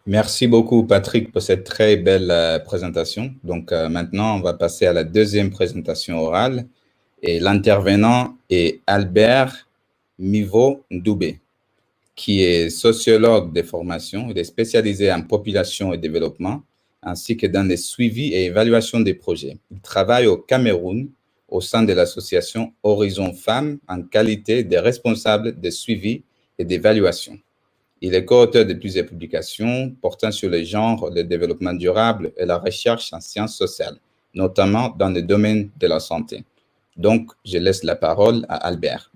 Merci beaucoup, Patrick, pour cette très belle présentation. Donc, maintenant, on va passer à la deuxième présentation orale. Et l'intervenant est Albert Mivo Ndoubé, qui est sociologue de formation. Il est spécialisé en population et développement, ainsi que dans les suivis et évaluations des projets. Il travaille au Cameroun au sein de l'association Horizon Femmes en qualité de responsable de suivi et d'évaluation. Il est co-auteur de plusieurs publications portant sur les genres, le développement durable et la recherche en sciences sociales, notamment dans le domaine de la santé. Donc, je laisse la parole à Albert.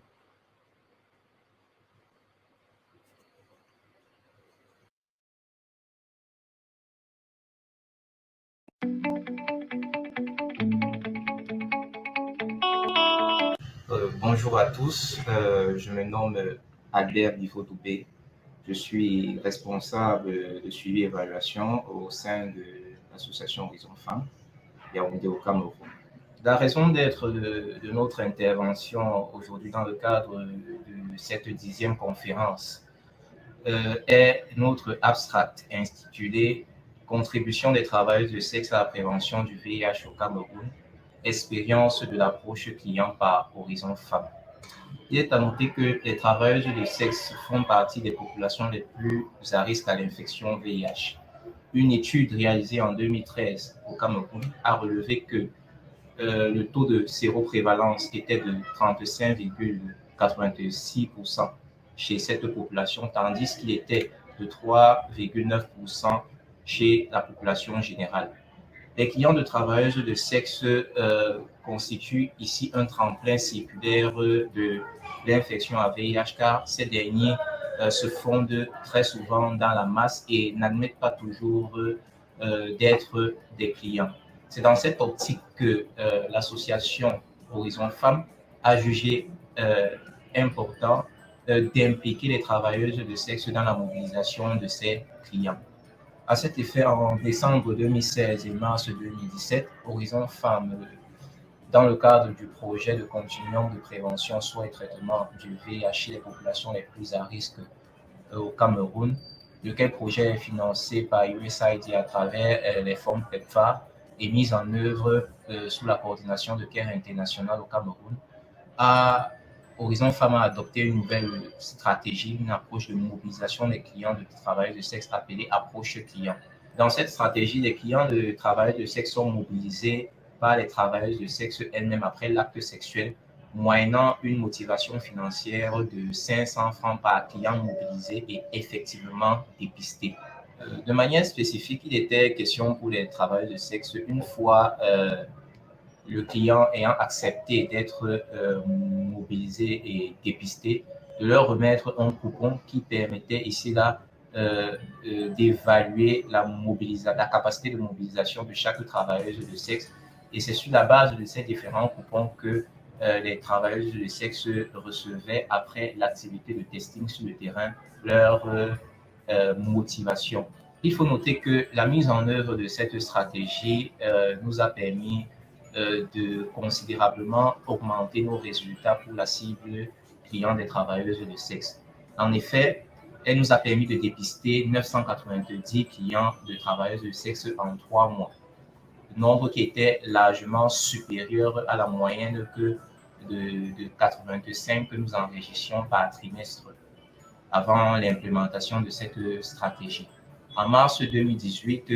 Bonjour à tous, je me nomme Albert Bifotoupé. Je suis responsable de suivi et évaluation au sein de l'association Horizon Femmes, Yaoundé au Cameroun. La raison d'être de notre intervention aujourd'hui dans le cadre de cette 10e conférence est notre abstract intitulé « Contribution des travailleuses de sexe à la prévention du VIH au Cameroun, expérience de l'approche client par Horizon Femmes ». Il est à noter que les travailleuses de sexe font partie des populations les plus à risque à l'infection VIH. Une étude réalisée en 2013 au Cameroun a relevé que le taux de séroprévalence était de 35,86% chez cette population, tandis qu'il était de 3,9% chez la population générale. Les clients de travailleuses de sexe constituent ici un tremplin circulaire de l'infection à VIH, car ces derniers se fondent très souvent dans la masse et n'admettent pas toujours d'être des clients. C'est dans cette optique que l'association Horizon Femmes a jugé important d'impliquer les travailleuses de sexe dans la mobilisation de ces clients. À cet effet, en décembre 2016 et mars 2017, Horizon Femmes, dans le cadre du projet de continuum de prévention, soins et traitement du VIH chez les populations les plus à risque au Cameroun, lequel projet est financé par USAID à travers les fonds PEPFAR et mis en œuvre sous la coordination de Care International au Cameroun, Horizon Femmes a adopté une nouvelle stratégie, une approche de mobilisation des clients de travail de sexe appelée approche client. Dans cette stratégie, les clients de travail de sexe sont mobilisés par les travailleuses de sexe elles-mêmes après l'acte sexuel, moyennant une motivation financière de 500 francs par client mobilisé et effectivement dépisté. De manière spécifique, il était question pour les travailleurs de sexe, une fois le client ayant accepté d'être mobilisé et dépisté, de leur remettre un coupon qui permettait ici là d'évaluer la capacité de mobilisation de chaque travailleuse de sexe. Et c'est sur la base de ces différents coupons que les travailleuses de sexe recevaient, après l'activité de testing sur le terrain, leur motivation. Il faut noter que la mise en œuvre de cette stratégie nous a permis de considérablement augmenter nos résultats pour la cible client des travailleuses de sexe. En effet, elle nous a permis de dépister 990 clients de travailleuses de sexe en 3 mois, nombre qui était largement supérieur à la moyenne de 85 que nous enregistrions par trimestre avant l'implémentation de cette stratégie. En mars 2018,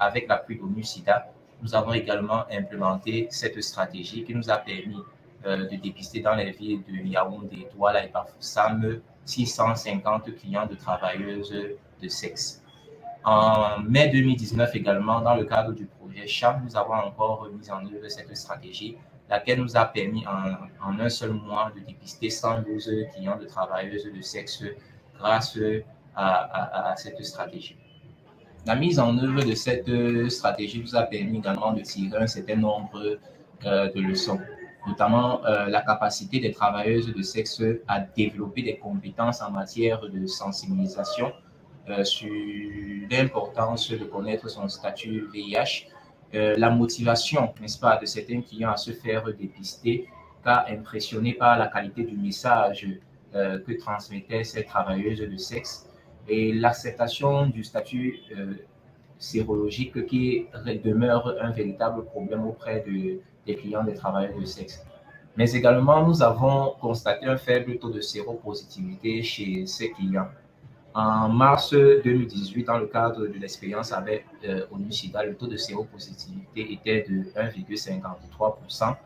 avec l'appui d'ONU-SIDA, nous avons également implémenté cette stratégie qui nous a permis de dépister dans les villes de Yaoundé, Douala et Bafoussam 650 clients de travailleuses de sexe. En mai 2019 également, dans le cadre du projet CHAM, nous avons encore mis en œuvre cette stratégie, laquelle nous a permis en un seul mois de dépister 112 clients de travailleuses de sexe grâce à cette stratégie. La mise en œuvre de cette stratégie nous a permis également de tirer un certain nombre de leçons, notamment la capacité des travailleuses de sexe à développer des compétences en matière de sensibilisation sur l'importance de connaître son statut VIH, la motivation, n'est-ce pas, de certains clients à se faire dépister, car impressionnés par la qualité du message que transmettaient ces travailleuses de sexe, et l'acceptation du statut sérologique qui demeure un véritable problème auprès des clients des travailleurs de sexe. Mais également, nous avons constaté un faible taux de séropositivité chez ces clients. En mars 2018, dans le cadre de l'expérience avec ONU-SIDA, le taux de séropositivité était de 1,53%.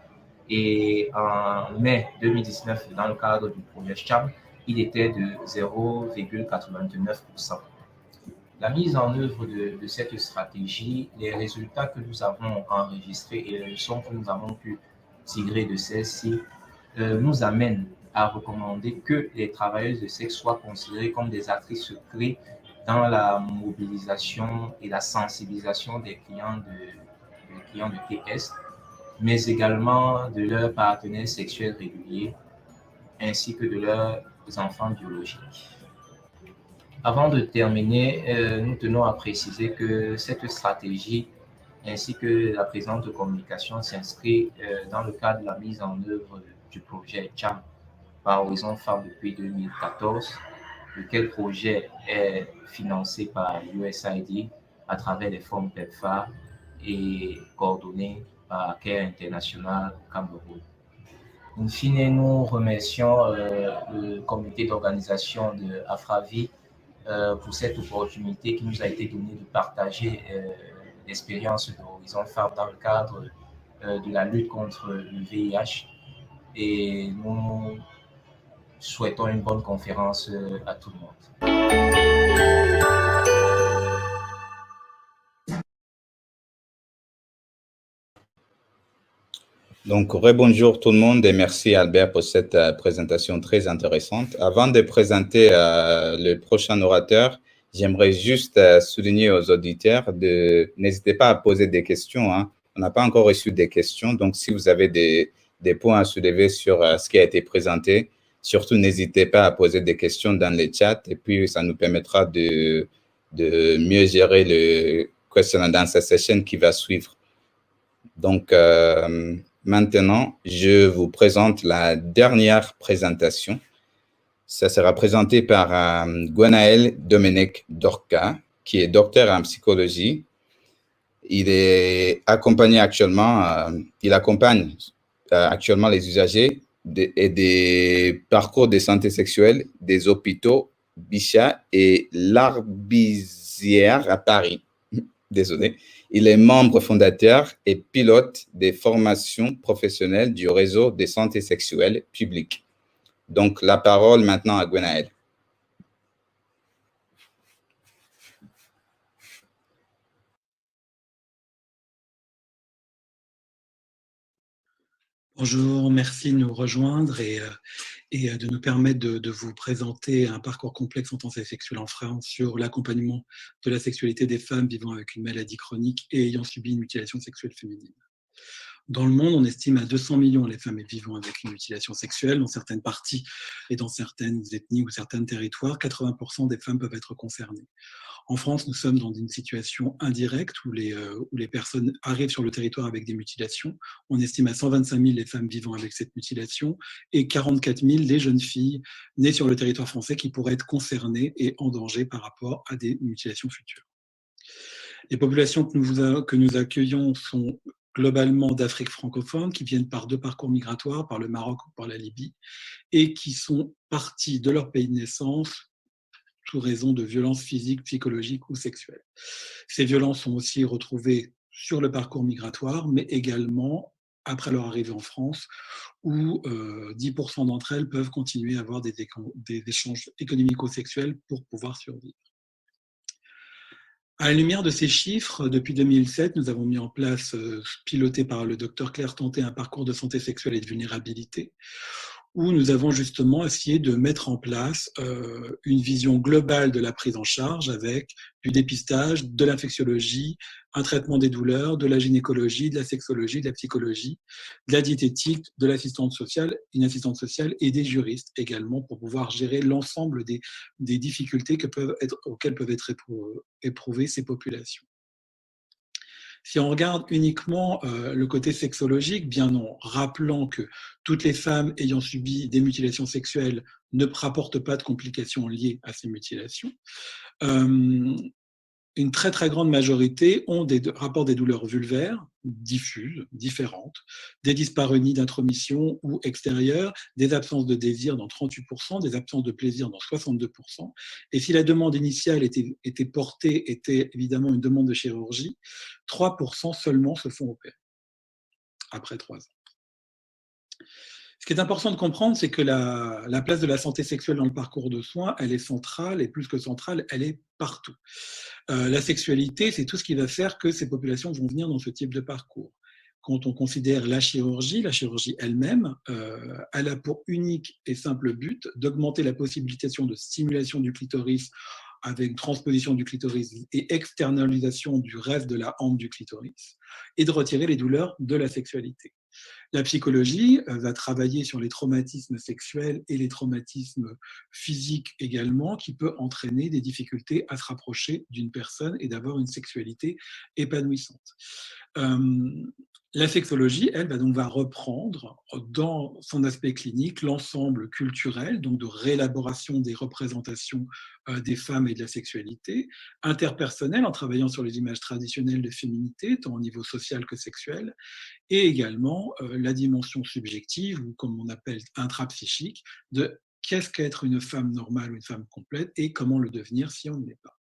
Et en mai 2019, dans le cadre du projet CHAM, il était de 0,89%. La mise en œuvre de cette stratégie, les résultats que nous avons enregistrés et les leçons que nous avons pu tirer de celle-ci nous amènent à recommander que les travailleuses de sexe soient considérées comme des actrices clés dans la mobilisation et la sensibilisation des clients de TS, mais également de leurs partenaires sexuels réguliers, ainsi que de leurs enfants biologiques. Avant de terminer, nous tenons à préciser que cette stratégie ainsi que la présente communication s'inscrit dans le cadre de la mise en œuvre du projet CHAM par Horizon Femmes depuis 2014, lequel projet est financé par l'USAID à travers les fonds PEPFAR et coordonné par Care International Cameroun. In fine, nous remercions le comité d'organisation de AFRAVI pour cette opportunité qui nous a été donnée de partager l'expérience de Horizon Femmes dans le cadre de la lutte contre le VIH. Et nous souhaitons une bonne conférence à tout le monde. Donc, rebonjour tout le monde et merci Albert pour cette présentation très intéressante. Avant de présenter le prochain orateur, j'aimerais juste souligner aux auditeurs n'hésitez pas à poser des questions. Hein. On n'a pas encore reçu des questions, donc si vous avez des points à soulever sur ce qui a été présenté, surtout n'hésitez pas à poser des questions dans le chat et puis ça nous permettra de mieux gérer le question and answer session qui va suivre. Donc, maintenant, je vous présente la dernière présentation. Ça sera présenté par Gwenaël Dominique Dorca, qui est docteur en psychologie. Il est accompagné actuellement, il accompagne actuellement les usagers et des parcours de santé sexuelle des hôpitaux Bichat et Larbisière à Paris. Désolé. Il est membre fondateur et pilote des formations professionnelles du réseau de santé sexuelle publique. Donc, la parole maintenant à Gwenaël. Bonjour, merci de nous rejoindre et et de nous permettre de vous présenter un parcours complexe en santé sexuelle en France sur l'accompagnement de la sexualité des femmes vivant avec une maladie chronique et ayant subi une mutilation sexuelle féminine. Dans le monde, on estime à 200 millions les femmes vivant avec une mutilation sexuelle. Dans certaines parties et dans certaines ethnies ou certains territoires, 80% des femmes peuvent être concernées. En France, nous sommes dans une situation indirecte où les personnes arrivent sur le territoire avec des mutilations. On estime à 125 000 les femmes vivant avec cette mutilation et 44 000 les jeunes filles nées sur le territoire français qui pourraient être concernées et en danger par rapport à des mutilations futures. Les populations que nous accueillons sont globalement d'Afrique francophone, qui viennent par 2 parcours migratoires, par le Maroc ou par la Libye, et qui sont partis de leur pays de naissance sous raison de violences physiques, psychologiques ou sexuelles. Ces violences sont aussi retrouvées sur le parcours migratoire, mais également après leur arrivée en France, où 10% d'entre elles peuvent continuer à avoir des échanges économico-sexuels pour pouvoir survivre. À la lumière de ces chiffres, depuis 2007, nous avons mis en place, piloté par le docteur Claire Tanté, un parcours de santé sexuelle et de vulnérabilité, où nous avons justement essayé de mettre en place une vision globale de la prise en charge avec du dépistage, de l'infectiologie, un traitement des douleurs, de la gynécologie, de la sexologie, de la psychologie, de la diététique, de l'assistante sociale, une assistante sociale et des juristes également pour pouvoir gérer l'ensemble des difficultés auxquelles peuvent être éprouvées ces populations. Si on regarde uniquement le côté sexologique, bien non, rappelant que toutes les femmes ayant subi des mutilations sexuelles ne rapportent pas de complications liées à ces mutilations, une très très grande majorité ont rapportent des douleurs vulvaires diffuses, différentes, des dyspareunies d'intromission ou extérieures, des absences de désir dans 38%, des absences de plaisir dans 62%. Et si la demande initiale était évidemment une demande de chirurgie, 3% seulement se font opérer après 3 ans. Ce qui est important de comprendre, c'est que la place de la santé sexuelle dans le parcours de soins, elle est centrale, et plus que centrale, elle est partout. La sexualité, c'est tout ce qui va faire que ces populations vont venir dans ce type de parcours. Quand on considère la chirurgie elle-même, elle a pour unique et simple but d'augmenter la possibilité de stimulation du clitoris avec transposition du clitoris et externalisation du reste de la hampe du clitoris, et de retirer les douleurs de la sexualité. La psychologie va travailler sur les traumatismes sexuels et les traumatismes physiques également, qui peut entraîner des difficultés à se rapprocher d'une personne et d'avoir une sexualité épanouissante. La sexologie, elle, va reprendre dans son aspect clinique l'ensemble culturel, donc de réélaboration des représentations des femmes et de la sexualité, interpersonnelle en travaillant sur les images traditionnelles de féminité, tant au niveau social que sexuel, et également la dimension subjective, ou comme on appelle intrapsychique, de qu'est-ce qu'être une femme normale ou une femme complète et comment le devenir si on ne l'est pas.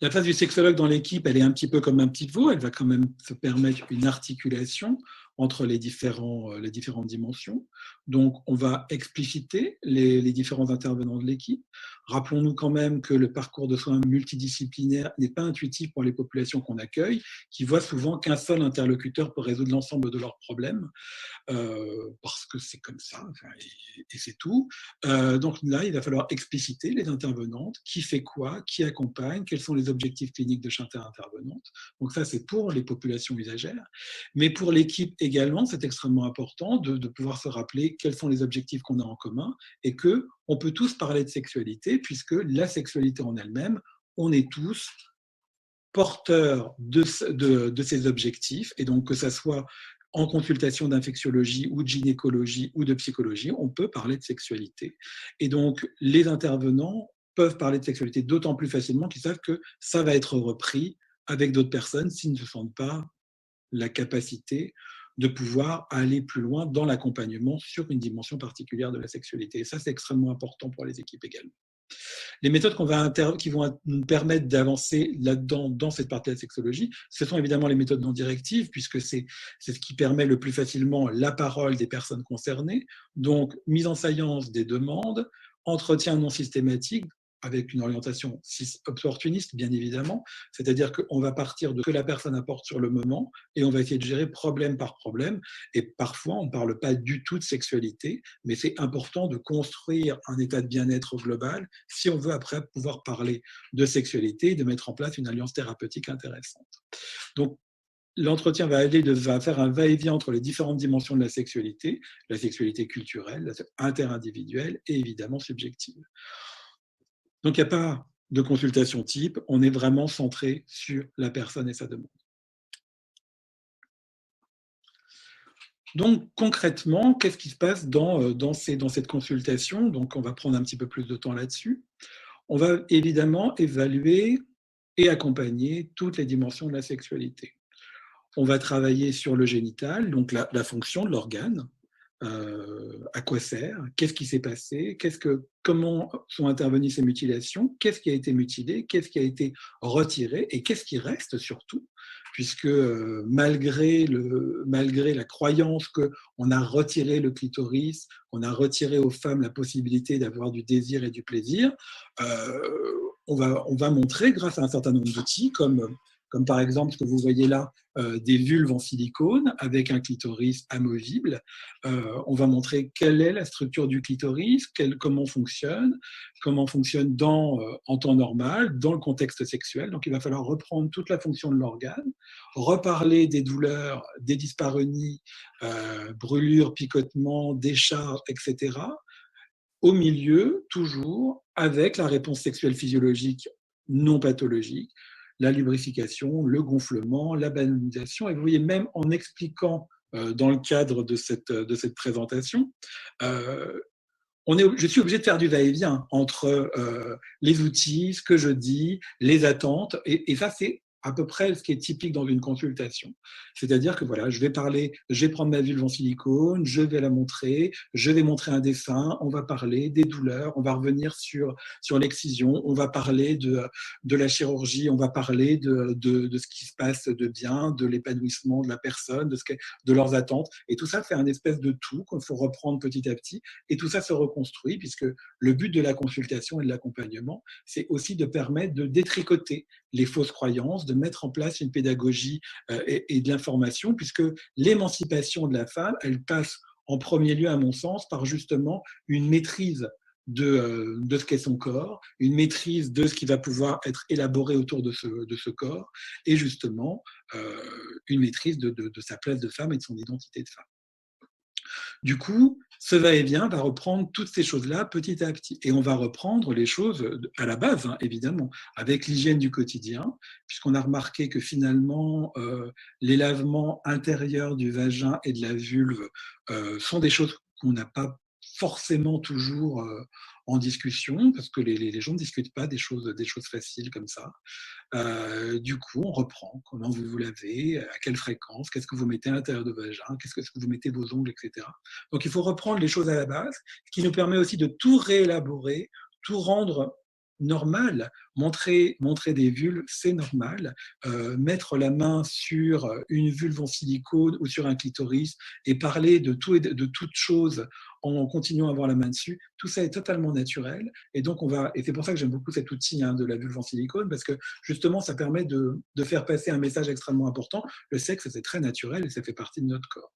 La place du sexologue dans l'équipe, elle est un petit peu comme un pivot, elle va quand même se permettre une articulation entre les différentes dimensions. Donc, on va expliciter les différents intervenants de l'équipe. Rappelons-nous quand même que le parcours de soins multidisciplinaire n'est pas intuitif pour les populations qu'on accueille, qui voient souvent qu'un seul interlocuteur peut résoudre l'ensemble de leurs problèmes, parce que c'est comme ça, et c'est tout. Donc là, il va falloir expliciter les intervenantes, qui fait quoi, qui accompagne, quels sont les objectifs cliniques de chaque intervenante. Donc ça, c'est pour les populations usagères. Mais pour l'équipe également, c'est extrêmement important de pouvoir se rappeler quels sont les objectifs qu'on a en commun et qu'on peut tous parler de sexualité, puisque la sexualité en elle-même, on est tous porteurs de ces objectifs, et donc que ça soit en consultation d'infectiologie ou de gynécologie ou de psychologie, on peut parler de sexualité. Et donc, les intervenants peuvent parler de sexualité d'autant plus facilement qu'ils savent que ça va être repris avec d'autres personnes s'ils ne se sentent pas la capacité de pouvoir aller plus loin dans l'accompagnement sur une dimension particulière de la sexualité. Et ça, c'est extrêmement important pour les équipes également. Les méthodes qui vont nous permettre d'avancer là-dedans, dans cette partie de la sexologie, ce sont évidemment les méthodes non directives, puisque c'est ce qui permet le plus facilement la parole des personnes concernées, donc mise en saillance des demandes, entretien non systématique, avec une orientation opportuniste, bien évidemment, c'est-à-dire qu'on va partir de ce que la personne apporte sur le moment et on va essayer de gérer problème par problème. Et parfois, on ne parle pas du tout de sexualité, mais c'est important de construire un état de bien-être global si on veut après pouvoir parler de sexualité et de mettre en place une alliance thérapeutique intéressante. Donc, l'entretien va faire un va-et-vient entre les différentes dimensions de la sexualité culturelle, interindividuelle et évidemment subjective. Donc, il n'y a pas de consultation type, on est vraiment centré sur la personne et sa demande. Donc, concrètement, qu'est-ce qui se passe dans cette consultation? Donc, on va prendre un petit peu plus de temps là-dessus. On va évidemment évaluer et accompagner toutes les dimensions de la sexualité. On va travailler sur le génital, donc la fonction de l'organe, à quoi sert, qu'est-ce qui s'est passé, comment sont intervenues ces mutilations, qu'est-ce qui a été mutilé, qu'est-ce qui a été retiré et qu'est-ce qui reste surtout, puisque malgré la croyance qu'on a retiré le clitoris, on a retiré aux femmes la possibilité d'avoir du désir et du plaisir, on va montrer grâce à un certain nombre d'outils comme par exemple ce que vous voyez là, des vulves en silicone avec un clitoris amovible. On va montrer quelle est la structure du clitoris, comment fonctionne en temps normal, dans le contexte sexuel. Donc il va falloir reprendre toute la fonction de l'organe, reparler des douleurs, des dyspareunies, brûlures, picotements, décharges, etc. Au milieu, toujours, avec la réponse sexuelle physiologique non pathologique, la lubrification, le gonflement, la banalisation. Et vous voyez, même en expliquant dans le cadre de cette présentation, je suis obligé de faire du va-et-vient entre les outils, ce que je dis, les attentes, et ça, c'est à peu près ce qui est typique dans une consultation. C'est-à-dire que voilà, je vais prendre ma vulve en silicone, je vais la montrer, je vais montrer un dessin, on va parler des douleurs, on va revenir sur l'excision, on va parler de la chirurgie, on va parler de ce qui se passe de bien, de l'épanouissement de la personne, de leurs attentes. Et tout ça fait un espèce de tout qu'il faut reprendre petit à petit. Et tout ça se reconstruit, puisque le but de la consultation et de l'accompagnement, c'est aussi de permettre de détricoter les fausses croyances, de mettre en place une pédagogie et de l'information, puisque l'émancipation de la femme, elle passe en premier lieu, à mon sens, par justement une maîtrise de ce qu'est son corps, une maîtrise de ce qui va pouvoir être élaboré autour de ce corps, et justement une maîtrise de sa place de femme et de son identité de femme. Du coup, ce va-et-vient va reprendre toutes ces choses-là petit à petit. Et on va reprendre les choses à la base, hein, évidemment, avec l'hygiène du quotidien, puisqu'on a remarqué que finalement, les lavements intérieurs du vagin et de la vulve sont des choses qu'on n'a pas forcément toujours en discussion, parce que les gens ne discutent pas des choses faciles comme ça. Du coup, on reprend comment vous vous lavez, à quelle fréquence, qu'est-ce que vous mettez à l'intérieur de vagin, qu'est-ce que vous mettez vos ongles, etc. Donc, il faut reprendre les choses à la base, ce qui nous permet aussi de tout réélaborer, tout rendre normal. Montrer des vulves, c'est normal. Mettre la main sur une vulve en silicone ou sur un clitoris et parler de tout et de toute chose en continuant à avoir la main dessus, tout ça est totalement naturel. Et donc, et c'est pour ça que j'aime beaucoup cet outil de la vulve en silicone, parce que justement, ça permet de faire passer un message extrêmement important. Le sexe, c'est très naturel et ça fait partie de notre corps.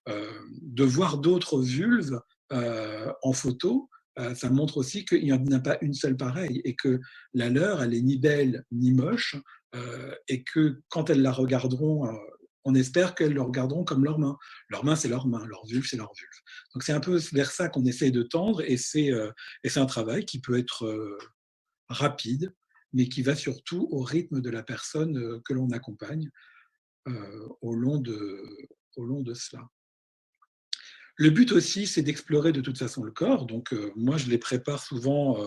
De voir d'autres vulves en photo, ça montre aussi qu'il n'y en a pas une seule pareille et que la leur, elle est ni belle ni moche, et que quand elles la regarderont, on espère qu'elles le regarderont comme leur main. Leur main, c'est leur main, leur vulve, c'est leur vulve. Donc c'est un peu vers ça qu'on essaye de tendre, et c'est un travail qui peut être rapide, mais qui va surtout au rythme de la personne que l'on accompagne au long de cela. Le but aussi, c'est d'explorer de toute façon le corps. Donc, moi, je les prépare souvent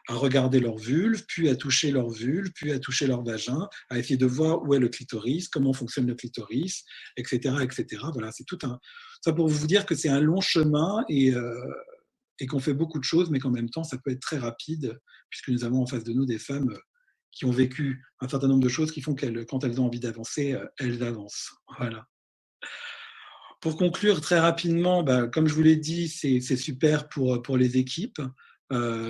à regarder leur vulve, puis à toucher leur vulve, puis à toucher leur vagin, à essayer de voir où est le clitoris, comment fonctionne le clitoris, etc., etc. Voilà, c'est tout ça pour vous dire que c'est un long chemin et qu'on fait beaucoup de choses, mais qu'en même temps, ça peut être très rapide, puisque nous avons en face de nous des femmes qui ont vécu un certain nombre de choses qui font qu'elles, quand elles ont envie d'avancer, elles avancent. Voilà. Pour conclure très rapidement, comme je vous l'ai dit, c'est super pour les équipes.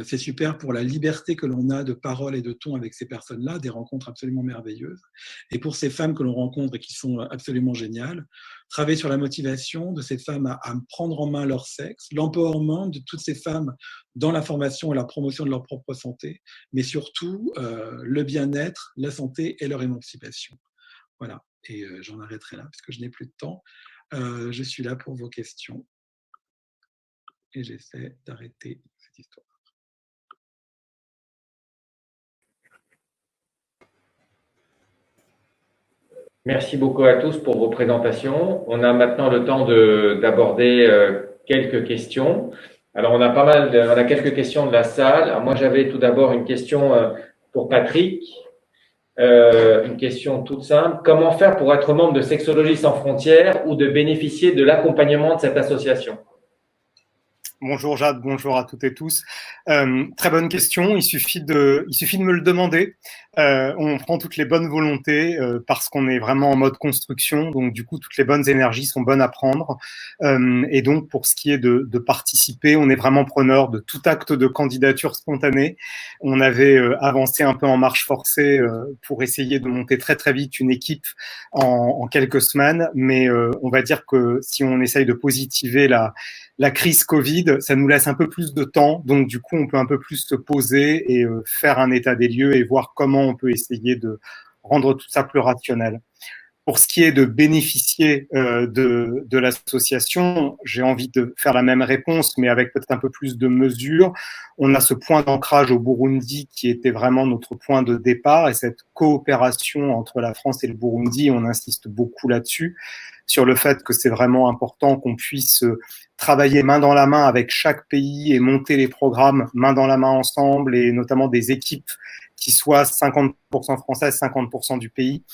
C'est super pour la liberté que l'on a de parole et de ton avec ces personnes-là, des rencontres absolument merveilleuses. Et pour ces femmes que l'on rencontre et qui sont absolument géniales, travailler sur la motivation de ces femmes à prendre en main leur sexe, l'empowerment de toutes ces femmes dans la formation et la promotion de leur propre santé, mais surtout le bien-être, la santé et leur émancipation. Voilà, et j'en arrêterai là parce que je n'ai plus de temps. Je suis là pour vos questions et j'essaie d'arrêter cette histoire. Merci beaucoup à tous pour vos présentations. On a maintenant le temps d'aborder quelques questions. Alors, on a quelques questions de la salle. Alors, moi, j'avais tout d'abord une question pour Patrick. Une question toute simple. Comment faire pour être membre de Sexologie sans frontières ou de bénéficier de l'accompagnement de cette association? Bonjour Jade, bonjour à toutes et tous. Très bonne question, il suffit de me le demander. On prend toutes les bonnes volontés parce qu'on est vraiment en mode construction, donc du coup toutes les bonnes énergies sont bonnes à prendre. Et donc pour ce qui est de participer, on est vraiment preneur de tout acte de candidature spontanée. On avait avancé un peu en marche forcée pour essayer de monter très très vite une équipe en quelques semaines, mais on va dire que si on essaye de positiver la crise Covid, ça nous laisse un peu plus de temps, donc du coup, on peut un peu plus se poser et faire un état des lieux et voir comment on peut essayer de rendre tout ça plus rationnel. Pour ce qui est de bénéficier de l'association, j'ai envie de faire la même réponse, mais avec peut-être un peu plus de mesures. On a ce point d'ancrage au Burundi qui était vraiment notre point de départ et cette coopération entre la France et le Burundi, on insiste beaucoup là-dessus, sur le fait que c'est vraiment important qu'on puisse travailler main dans la main avec chaque pays et monter les programmes main dans la main ensemble et notamment des équipes qui soient 50% françaises, 50% du pays.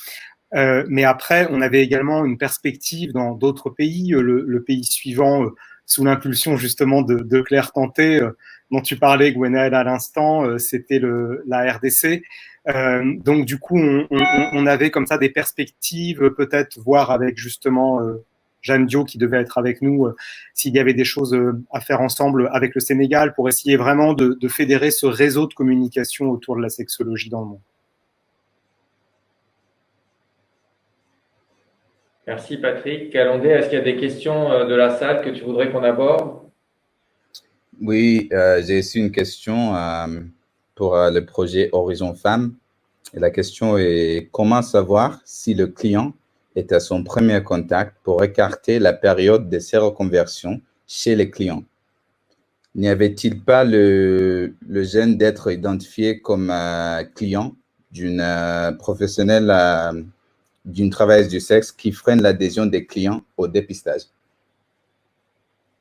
Mais après, on avait également une perspective dans d'autres pays. Le pays suivant, sous l'impulsion justement de Claire Tanté, dont tu parlais, Gwenaëlle, à l'instant, c'était la RDC. Donc du coup, on avait comme ça des perspectives, peut-être voir avec justement Jeanne Dio qui devait être avec nous, s'il y avait des choses à faire ensemble avec le Sénégal pour essayer vraiment de fédérer ce réseau de communication autour de la sexologie dans le monde. Merci Patrick. Kalondé, est-ce qu'il y a des questions de la salle que tu voudrais qu'on aborde? Oui, j'ai aussi une question pour le projet Horizon Femmes. Et la question est comment savoir si le client est à son premier contact pour écarter la période de séroconversion chez les clients? N'y avait-il pas le gêne d'être identifié comme client d'une professionnelle d'une travailleuse du sexe qui freine l'adhésion des clients au dépistage?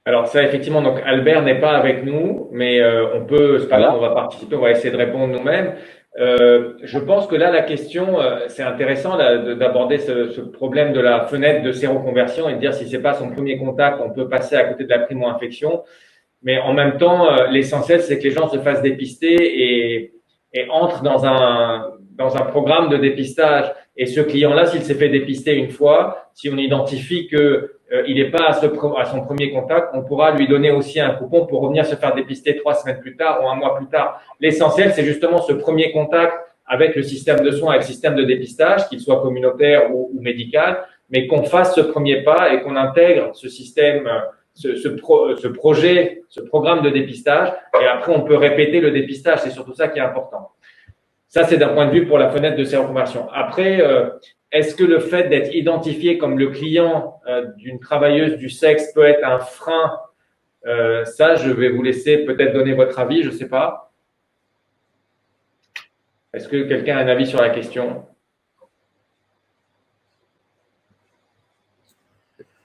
Alors ça, effectivement, donc Albert n'est pas avec nous, mais on peut, c'est pas grave, on va participer, on va essayer de répondre nous-mêmes. Je pense que là, la question, c'est intéressant d'aborder ce problème de la fenêtre de séroconversion et de dire si c'est pas son premier contact, on peut passer à côté de la primo-infection. Mais en même temps, l'essentiel, c'est que les gens se fassent dépister et entrent dans un programme de dépistage. Et ce client-là, s'il s'est fait dépister une fois, si on identifie que il n'est pas à son premier contact, on pourra lui donner aussi un coupon pour revenir se faire dépister 3 semaines plus tard ou un mois plus tard. L'essentiel, c'est justement ce premier contact avec le système de soins, avec le système de dépistage, qu'il soit communautaire ou médical, mais qu'on fasse ce premier pas et qu'on intègre ce système, ce projet, ce programme de dépistage. Et après, on peut répéter le dépistage. C'est surtout ça qui est important. Ça, c'est d'un point de vue pour la fenêtre de séroconversion. Après, est-ce que le fait d'être identifié comme le client d'une travailleuse du sexe peut être un frein? Ça, je vais vous laisser peut-être donner votre avis, je ne sais pas. Est-ce que quelqu'un a un avis sur la question?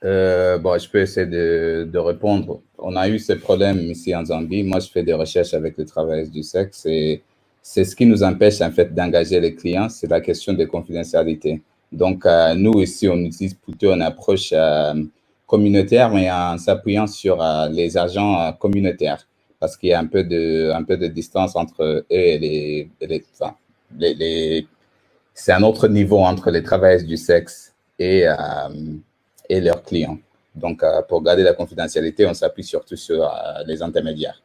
Bon, je peux essayer de répondre. On a eu ces problèmes ici en Zambie. Moi, je fais des recherches avec les travailleuses du sexe et c'est ce qui nous empêche en fait d'engager les clients, c'est la question de confidentialité. Donc, nous ici, on utilise plutôt une approche communautaire, mais en s'appuyant sur les agents communautaires, parce qu'il y a un peu de distance entre eux et c'est un autre niveau entre les travailleuses du sexe et leurs clients. Donc, pour garder la confidentialité, on s'appuie surtout sur les intermédiaires.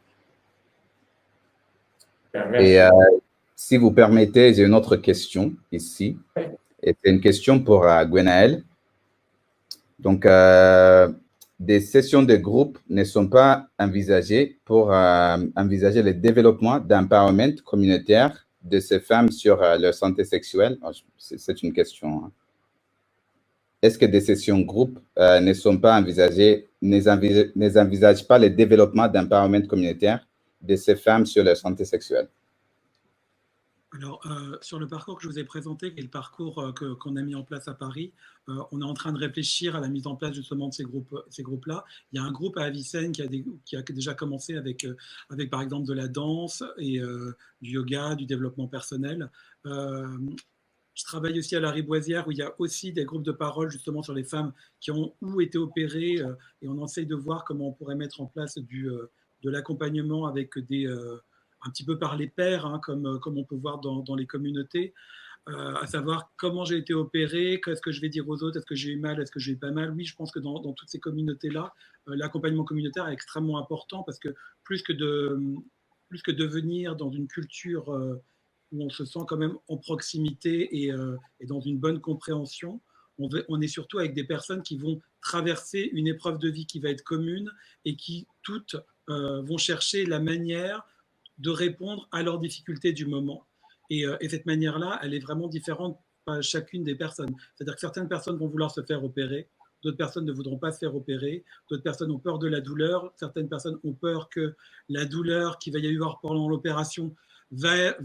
Merci. Et si vous permettez, j'ai une autre question ici. Oui. Et c'est une question pour Gwenaël. Donc, des sessions de groupe ne sont pas envisagées pour envisager le développement d'empowerment communautaire de ces femmes sur leur santé sexuelle. C'est une question. Hein. Est-ce que des sessions groupe ne sont pas envisagées, n'envisagent pas le développement d'empowerment communautaire de ces femmes sur leur santé sexuelle? Alors, sur le parcours que je vous ai présenté, qui est le parcours qu'on a mis en place à Paris, on est en train de réfléchir à la mise en place justement de ces groupes-là. Il y a un groupe à Avicenne qui a déjà commencé avec par exemple de la danse et du yoga, du développement personnel. Je travaille aussi à la Riboisière où il y a aussi des groupes de parole justement sur les femmes qui ont été opérées et on essaye de voir comment on pourrait mettre en place de l'accompagnement avec un petit peu par les pairs, hein, comme on peut voir dans les communautés, à savoir comment j'ai été opéré, qu'est-ce que je vais dire aux autres, est-ce que j'ai eu mal, est-ce que j'ai eu pas mal. Oui, je pense que dans toutes ces communautés-là, l'accompagnement communautaire est extrêmement important parce que plus que de venir dans une culture où on se sent quand même en proximité et dans une bonne compréhension, on est surtout avec des personnes qui vont traverser une épreuve de vie qui va être commune et qui toutes vont chercher la manière de répondre à leurs difficultés du moment. Et cette manière-là, elle est vraiment différente par chacune des personnes. C'est-à-dire que certaines personnes vont vouloir se faire opérer, d'autres personnes ne voudront pas se faire opérer, d'autres personnes ont peur de la douleur, certaines personnes ont peur que la douleur qu'il va y avoir pendant l'opération va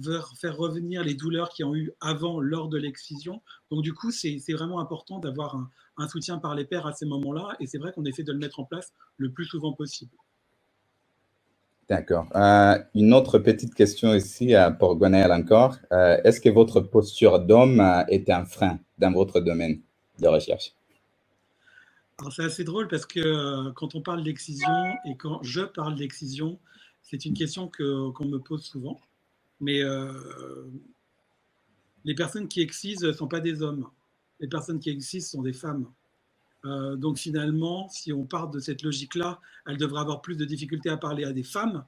faire revenir les douleurs qu'ils ont eues avant, lors de l'excision. Donc du coup, c'est vraiment important d'avoir un soutien par les pairs à ces moments-là, et c'est vrai qu'on essaie de le mettre en place le plus souvent possible. D'accord. Une autre petite question ici pour Gwenaël encore. Est-ce que votre posture d'homme est un frein dans votre domaine de recherche? Alors c'est assez drôle parce que quand on parle d'excision et quand je parle d'excision, c'est une question qu'on me pose souvent. Mais les personnes qui excisent ne sont pas des hommes. Les personnes qui excisent sont des femmes. Donc finalement, si on part de cette logique-là, elles devraient avoir plus de difficultés à parler à des femmes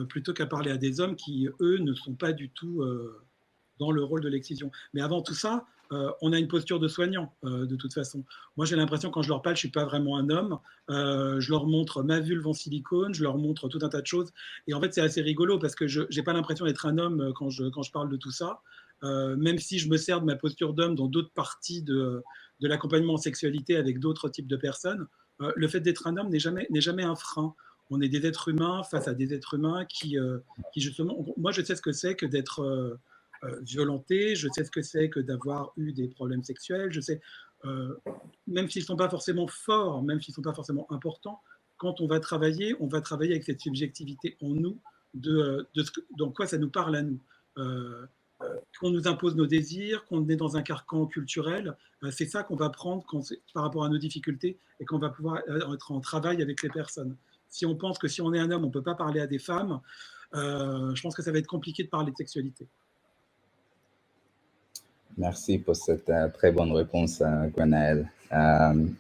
plutôt qu'à parler à des hommes qui, eux, ne sont pas du tout dans le rôle de l'excision. Mais avant tout ça, on a une posture de soignant, de toute façon. Moi, j'ai l'impression, quand je leur parle, je ne suis pas vraiment un homme. Je leur montre ma vulve en silicone, je leur montre tout un tas de choses. Et en fait, c'est assez rigolo parce que je n'ai pas l'impression d'être un homme quand je parle de tout ça. Même si je me sers de ma posture d'homme dans d'autres parties de l'accompagnement en sexualité avec d'autres types de personnes, le fait d'être un homme n'est jamais un frein. On est des êtres humains face à des êtres humains qui justement... Moi, je sais ce que c'est que d'être violenté, je sais ce que c'est que d'avoir eu des problèmes sexuels, je sais, même s'ils ne sont pas forcément forts, même s'ils ne sont pas forcément importants, quand on va travailler avec cette subjectivité en nous, dans quoi ça nous parle à nous. Qu'on nous impose nos désirs, qu'on est dans un carcan culturel, c'est ça qu'on va prendre par rapport à nos difficultés et qu'on va pouvoir être en travail avec les personnes. Si on pense que si on est un homme, on ne peut pas parler à des femmes, je pense que ça va être compliqué de parler de sexualité. Merci pour cette très bonne réponse, Gwenaël.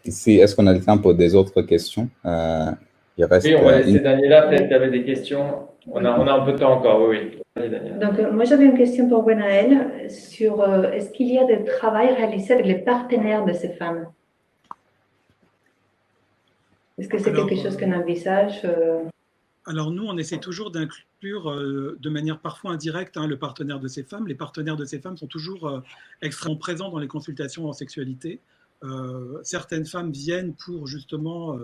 Ici, est-ce qu'on a le temps pour des autres questions? Oui, on va laisser Daniela, peut-être qu'il y avait des questions. On a un peu de temps encore, oui. Donc, moi, j'avais une question pour Gwenaël sur est-ce qu'il y a des travaux réalisés avec les partenaires de ces femmes? Est-ce que c'est quelque chose qu'on envisage? Alors nous, on essaie toujours d'inclure de manière parfois indirecte le partenaire de ces femmes. Les partenaires de ces femmes sont toujours extrêmement présents dans les consultations en sexualité. Certaines femmes viennent pour justement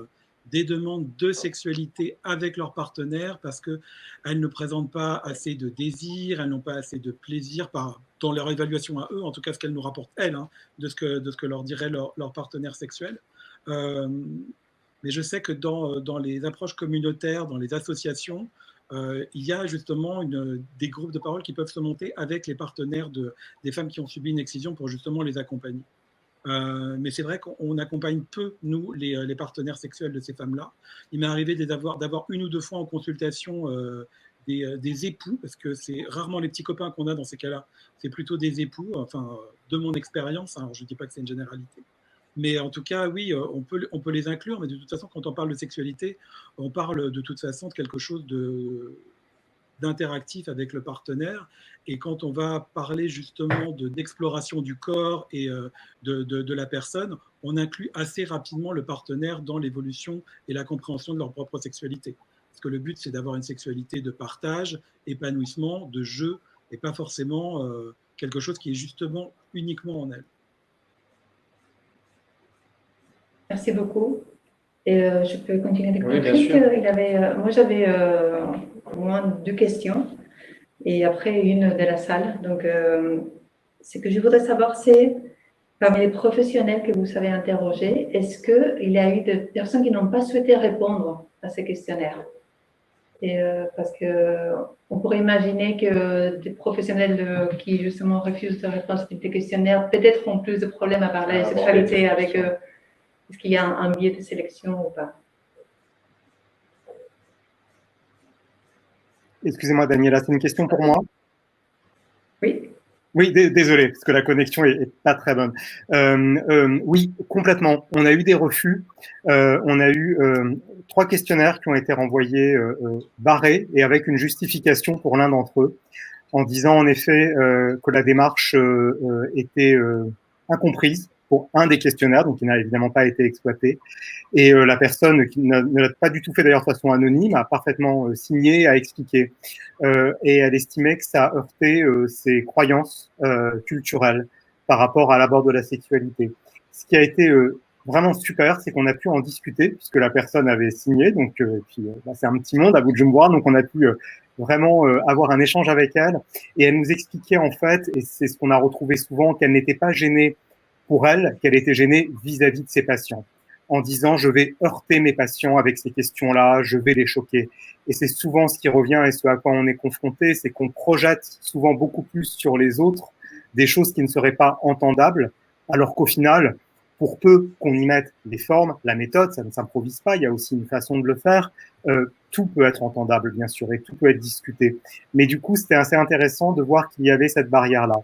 des demandes de sexualité avec leur partenaire parce qu'elles ne présentent pas assez de désir, elles n'ont pas assez de plaisir dans leur évaluation à eux, en tout cas ce qu'elles nous rapportent elles, de ce que leur dirait leur partenaire sexuel. Mais je sais que dans les approches communautaires, dans les associations, il y a justement des groupes de parole qui peuvent se monter avec les partenaires des femmes qui ont subi une excision pour justement les accompagner. Mais c'est vrai qu'on accompagne peu, nous, les partenaires sexuels de ces femmes-là. Il m'est arrivé d'avoir une ou deux fois en consultation des époux, parce que c'est rarement les petits copains qu'on a dans ces cas-là, c'est plutôt des époux, enfin, de mon expérience, je ne dis pas que c'est une généralité. Mais en tout cas, oui, on peut les inclure, mais de toute façon, quand on parle de sexualité, on parle de toute façon de quelque chose d'interactif avec le partenaire. Et quand on va parler justement d'exploration du corps et de la personne, on inclut assez rapidement le partenaire dans l'évolution et la compréhension de leur propre sexualité. Parce que le but, c'est d'avoir une sexualité de partage, épanouissement, de jeu, et pas forcément quelque chose qui est justement uniquement en elle. Merci beaucoup. Et je peux continuer avec Oui, Patrick. bien sûr. Moi, j'avais au moins 2 questions et après une de la salle. Donc, ce que je voudrais savoir, c'est parmi les professionnels que vous savez interroger, est-ce qu'il y a eu des personnes qui n'ont pas souhaité répondre à ces questionnaires? Et parce que on pourrait imaginer que des professionnels qui justement refusent de répondre à ces questionnaires peut-être ont plus de problèmes à parler de sexualité avec eux. Est-ce qu'il y a un biais de sélection ou pas? Excusez-moi, Daniela, c'est une question pour moi? Oui. Oui, désolé, parce que la connexion est pas très bonne. Oui, complètement. On a eu des refus. On a eu 3 questionnaires qui ont été renvoyés barrés et avec une justification pour l'un d'entre eux, en disant en effet que la démarche était incomprise pour un des questionnaires, donc qui n'a évidemment pas été exploité. Et la personne qui ne l'a pas du tout fait d'ailleurs de façon anonyme a parfaitement signé, a expliqué. Et elle estimait que ça heurtait ses croyances culturelles par rapport à l'abord de la sexualité. Ce qui a été vraiment super, c'est qu'on a pu en discuter puisque la personne avait signé. Donc, puis c'est un petit monde à bout de jambes, donc on a pu vraiment avoir un échange avec elle. Et elle nous expliquait en fait, et c'est ce qu'on a retrouvé souvent, qu'elle n'était pas gênée pour elle, qu'elle était gênée vis-à-vis de ses patients, en disant je vais heurter mes patients avec ces questions-là, je vais les choquer. Et c'est souvent ce qui revient et ce à quoi on est confronté, c'est qu'on projette souvent beaucoup plus sur les autres des choses qui ne seraient pas entendables, alors qu'au final, pour peu qu'on y mette les formes, la méthode, ça ne s'improvise pas, il y a aussi une façon de le faire, tout peut être entendable, bien sûr, et tout peut être discuté. Mais du coup, c'était assez intéressant de voir qu'il y avait cette barrière-là.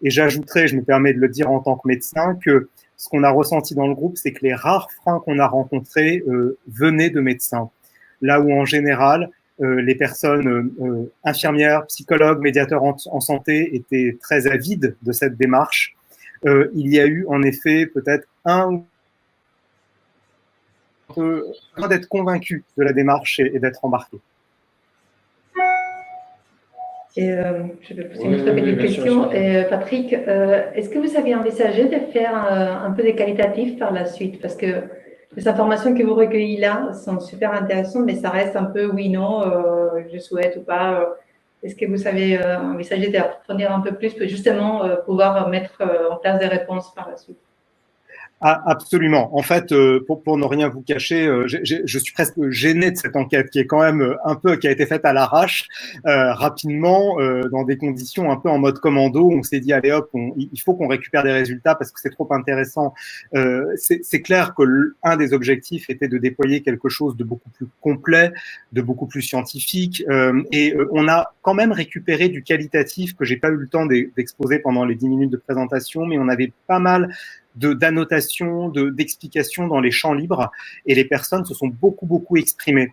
Et j'ajouterais, je me permets de le dire en tant que médecin, que ce qu'on a ressenti dans le groupe, c'est que les rares freins qu'on a rencontrés venaient de médecins. Là où en général, les personnes infirmières, psychologues, médiateurs en santé étaient très avides de cette démarche, il y a eu en effet peut-être un d'être convaincu de la démarche et d'être embarqué. Et je vais poser une autre petite question. Patrick, est-ce que vous avez envisagé de faire un peu de qualitatif par la suite? Parce que les informations que vous recueillez là sont super intéressantes, mais ça reste un peu oui, non, je souhaite ou pas. Est-ce que vous avez envisagé d'approfondir un peu plus pour justement pouvoir mettre en place des réponses par la suite? Ah, absolument. En fait, pour ne rien vous cacher, je suis presque gêné de cette enquête qui est quand même qui a été faite à l'arrache, rapidement, dans des conditions un peu en mode commando. On s'est dit, allez hop, il faut qu'on récupère des résultats parce que c'est trop intéressant. C'est clair que un des objectifs était de déployer quelque chose de beaucoup plus complet, de beaucoup plus scientifique, et on a quand même récupéré du qualitatif que j'ai pas eu le temps d'exposer pendant les 10 minutes de présentation, mais on avait pas mal d'annotations, d'explications dans les champs libres, et les personnes se sont beaucoup exprimées.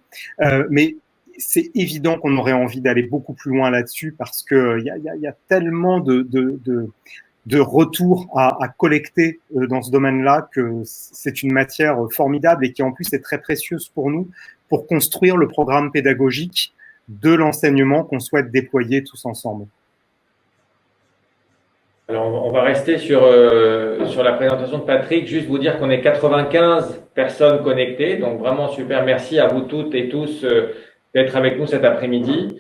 Mais c'est évident qu'on aurait envie d'aller beaucoup plus loin là-dessus parce que y a tellement de retours à collecter dans ce domaine-là que c'est une matière formidable et qui en plus est très précieuse pour nous pour construire le programme pédagogique de l'enseignement qu'on souhaite déployer tous ensemble. Alors, on va rester sur la présentation de Patrick. Juste vous dire qu'on est 95 personnes connectées. Donc, vraiment super. Merci à vous toutes et tous d'être avec nous cet après-midi.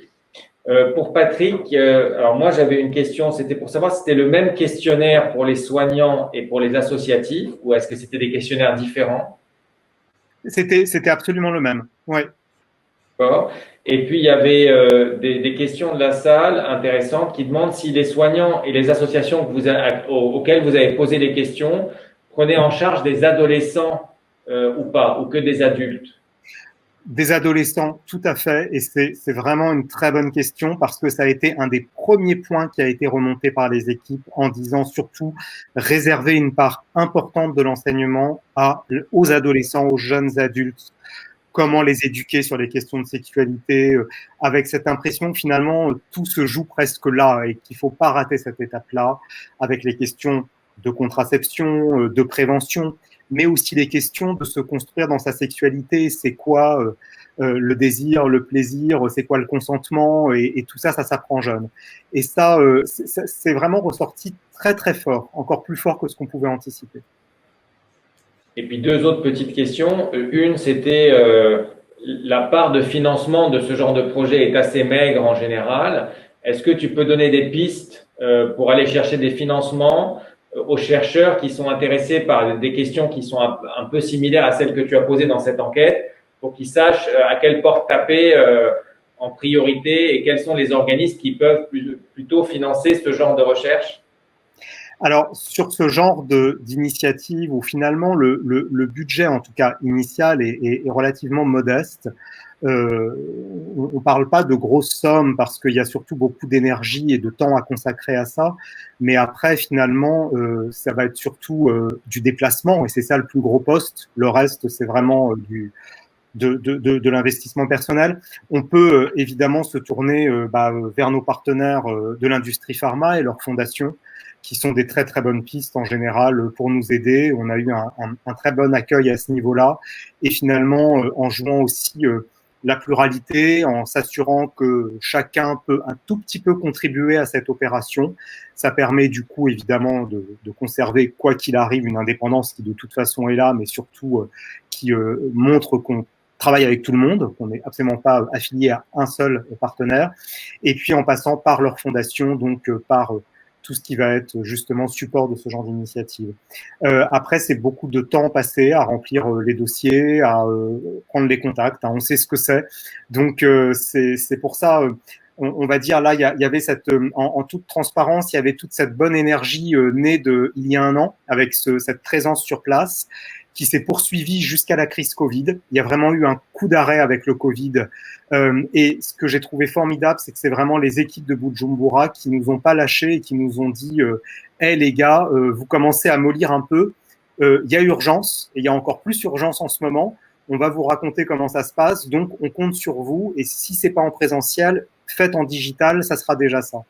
Pour Patrick, alors moi, j'avais une question. C'était pour savoir si c'était le même questionnaire pour les soignants et pour les associatifs ou est-ce que c'était des questionnaires différents? C'était absolument le même. Ouais. D'accord. Et puis, il y avait des questions de la salle intéressantes qui demandent si les soignants et les associations auxquelles vous avez posé les questions prenaient en charge des adolescents ou pas, ou que des adultes. Des adolescents, tout à fait, et c'est vraiment une très bonne question parce que ça a été un des premiers points qui a été remonté par les équipes en disant surtout réserver une part importante de l'enseignement aux adolescents, aux jeunes adultes. comment les éduquer sur les questions de sexualité, avec cette impression que finalement tout se joue presque là et qu'il ne faut pas rater cette étape-là, avec les questions de contraception, de prévention, mais aussi les questions de se construire dans sa sexualité. C'est quoi le désir, le plaisir, c'est quoi le consentement, et tout ça, ça s'apprend jeune. Et ça, c'est vraiment ressorti très très fort, encore plus fort que ce qu'on pouvait anticiper. Et puis deux autres petites questions. Une, c'était la part de financement de ce genre de projet est assez maigre en général. Est-ce que tu peux donner des pistes pour aller chercher des financements aux chercheurs qui sont intéressés par des questions qui sont un peu similaires à celles que tu as posées dans cette enquête, pour qu'ils sachent à quelle porte taper en priorité et quels sont les organismes qui peuvent plutôt financer ce genre de recherche? Alors, sur ce genre d'initiative où finalement le budget, en tout cas initial, est relativement modeste, on ne parle pas de grosses sommes parce qu'il y a surtout beaucoup d'énergie et de temps à consacrer à ça, mais après, finalement, ça va être surtout du déplacement et c'est ça le plus gros poste. Le reste, c'est vraiment de l'investissement personnel. On peut évidemment se tourner vers nos partenaires de l'industrie pharma et leurs fondations, qui sont des très très bonnes pistes en général pour nous aider. On a eu un très bon accueil à ce niveau-là. Et finalement, en jouant aussi la pluralité, en s'assurant que chacun peut un tout petit peu contribuer à cette opération, ça permet du coup évidemment de conserver, quoi qu'il arrive, une indépendance qui de toute façon est là, mais surtout qui montre qu'on travaille avec tout le monde, qu'on n'est absolument pas affilié à un seul partenaire. Et puis en passant par leur fondation, donc par tout ce qui va être justement support de ce genre d'initiative. Après, c'est beaucoup de temps passé à remplir les dossiers, à prendre les contacts. On sait ce que c'est. Donc, c'est pour ça, on va dire, là, il y avait cette, en toute transparence, il y avait toute cette bonne énergie née il y a un an, avec cette présence sur place, qui s'est poursuivie jusqu'à la crise Covid. Il y a vraiment eu un coup d'arrêt avec le Covid. Et ce que j'ai trouvé formidable, c'est que c'est vraiment les équipes de Bujumbura qui nous ont pas lâchés et qui nous ont dit hey, les gars, vous commencez à mollir un peu. Il y a urgence, et il y a encore plus urgence en ce moment. On va vous raconter comment ça se passe. Donc, on compte sur vous. Et si c'est pas en présentiel, faites en digital, ça sera déjà ça.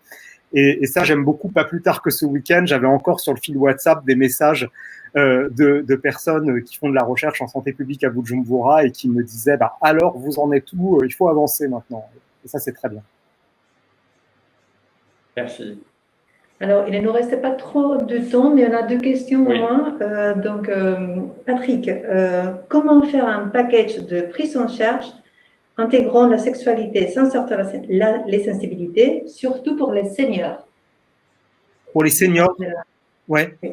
Et ça, j'aime beaucoup. Pas plus tard que ce week-end, j'avais encore sur le fil WhatsApp des messages de personnes qui font de la recherche en santé publique à Bujumbura et qui me disaient alors vous en êtes où, il faut avancer maintenant. Et ça, c'est très bien. Merci. Alors, il ne nous reste pas trop de temps, mais on a deux questions Oui. au moins. Patrick, comment faire un package de prise en charge intégrant la sexualité sans sortir les sensibilités, surtout pour les seniors? Pour les seniors, ouais. Oui.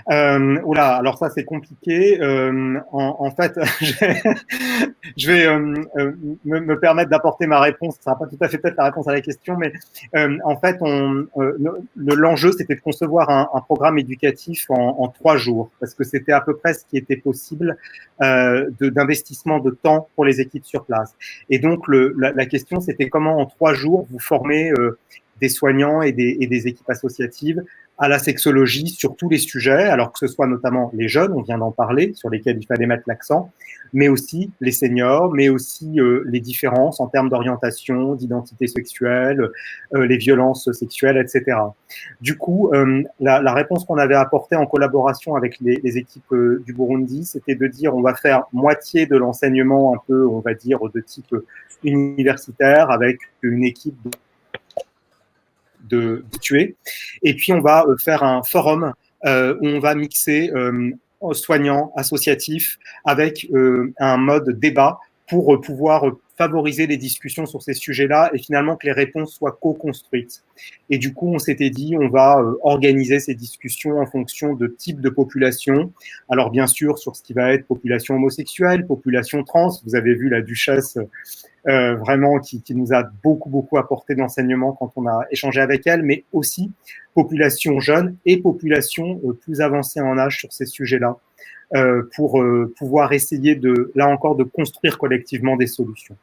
Oula, alors ça c'est compliqué. En fait, je vais me permettre d'apporter ma réponse. Ça va pas tout à fait peut-être la réponse à la question, mais en fait, l'enjeu c'était de concevoir un programme éducatif en 3 jours, parce que c'était à peu près ce qui était possible d'investissement de temps pour les équipes sur place. Et donc la question c'était comment en 3 jours vous formez des soignants et des équipes associatives à la sexologie sur tous les sujets, alors que ce soit notamment les jeunes, on vient d'en parler, sur lesquels il fallait mettre l'accent, mais aussi les seniors, mais aussi les différences en termes d'orientation, d'identité sexuelle, les violences sexuelles, etc. Du coup, la réponse qu'on avait apportée en collaboration avec les équipes du Burundi, c'était de dire on va faire moitié de l'enseignement un peu, on va dire, de type universitaire, avec une équipe de tuer. Et puis, on va faire un forum où on va mixer soignants, associatifs, avec un mode débat pour pouvoir favoriser les discussions sur ces sujets-là et finalement que les réponses soient co-construites. Et du coup, on s'était dit, on va organiser ces discussions en fonction de types de population. Alors, bien sûr, sur ce qui va être population homosexuelle, population trans. Vous avez vu la duchesse vraiment qui nous a beaucoup apporté d'enseignement quand on a échangé avec elle, mais aussi population jeune et population plus avancée en âge sur ces sujets-là, pour pouvoir essayer là encore, de construire collectivement des solutions.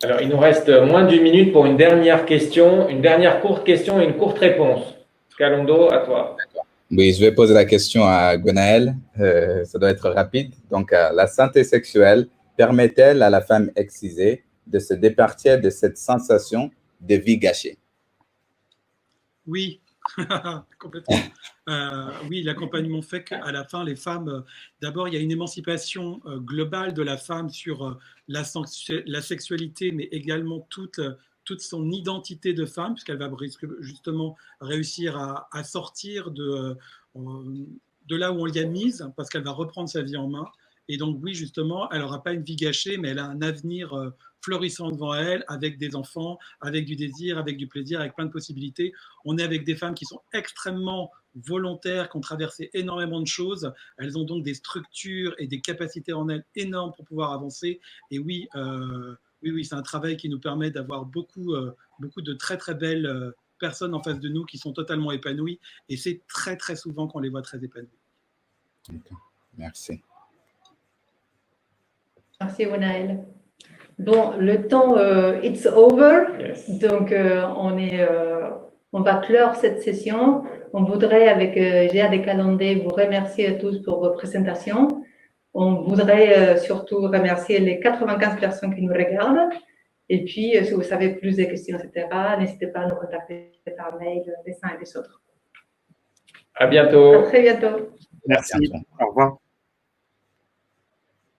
Alors, il nous reste moins d'1 minute pour une dernière question, une dernière courte question et une courte réponse. Scalondo, à toi. Oui, je vais poser la question à Gwenaëlle. Ça doit être rapide. Donc, la santé sexuelle permet-elle à la femme excisée de se départir de cette sensation de vie gâchée? Oui, complètement. Oui, l'accompagnement fait qu'à la fin, les femmes, d'abord, il y a une émancipation globale de la femme sur la sexualité, mais également toute son identité de femme, puisqu'elle va justement réussir à sortir de là où on l'y a mise, parce qu'elle va reprendre sa vie en main. Et donc, oui, justement, elle n'aura pas une vie gâchée, mais elle a un avenir florissant devant elle, avec des enfants, avec du désir, avec du plaisir, avec plein de possibilités. On est avec des femmes qui sont extrêmement volontaires, qui ont traversé énormément de choses. Elles ont donc des structures et des capacités en elles énormes pour pouvoir avancer. Et oui, oui, c'est un travail qui nous permet d'avoir beaucoup de très, très belles personnes en face de nous qui sont totalement épanouies. Et c'est très, très souvent qu'on les voit très épanouies. Okay. Merci. Merci, Gwenaëlle. Bon, le temps, it's over. Yes. Donc, on va clore cette session. On voudrait, avec Géa Descalandais, vous remercier à tous pour vos présentations. On voudrait surtout remercier les 95 personnes qui nous regardent. Et puis, si vous avez plus de questions, etc., n'hésitez pas à nous contacter par mail les uns et les autres. À bientôt. À très bientôt. Merci. Au revoir.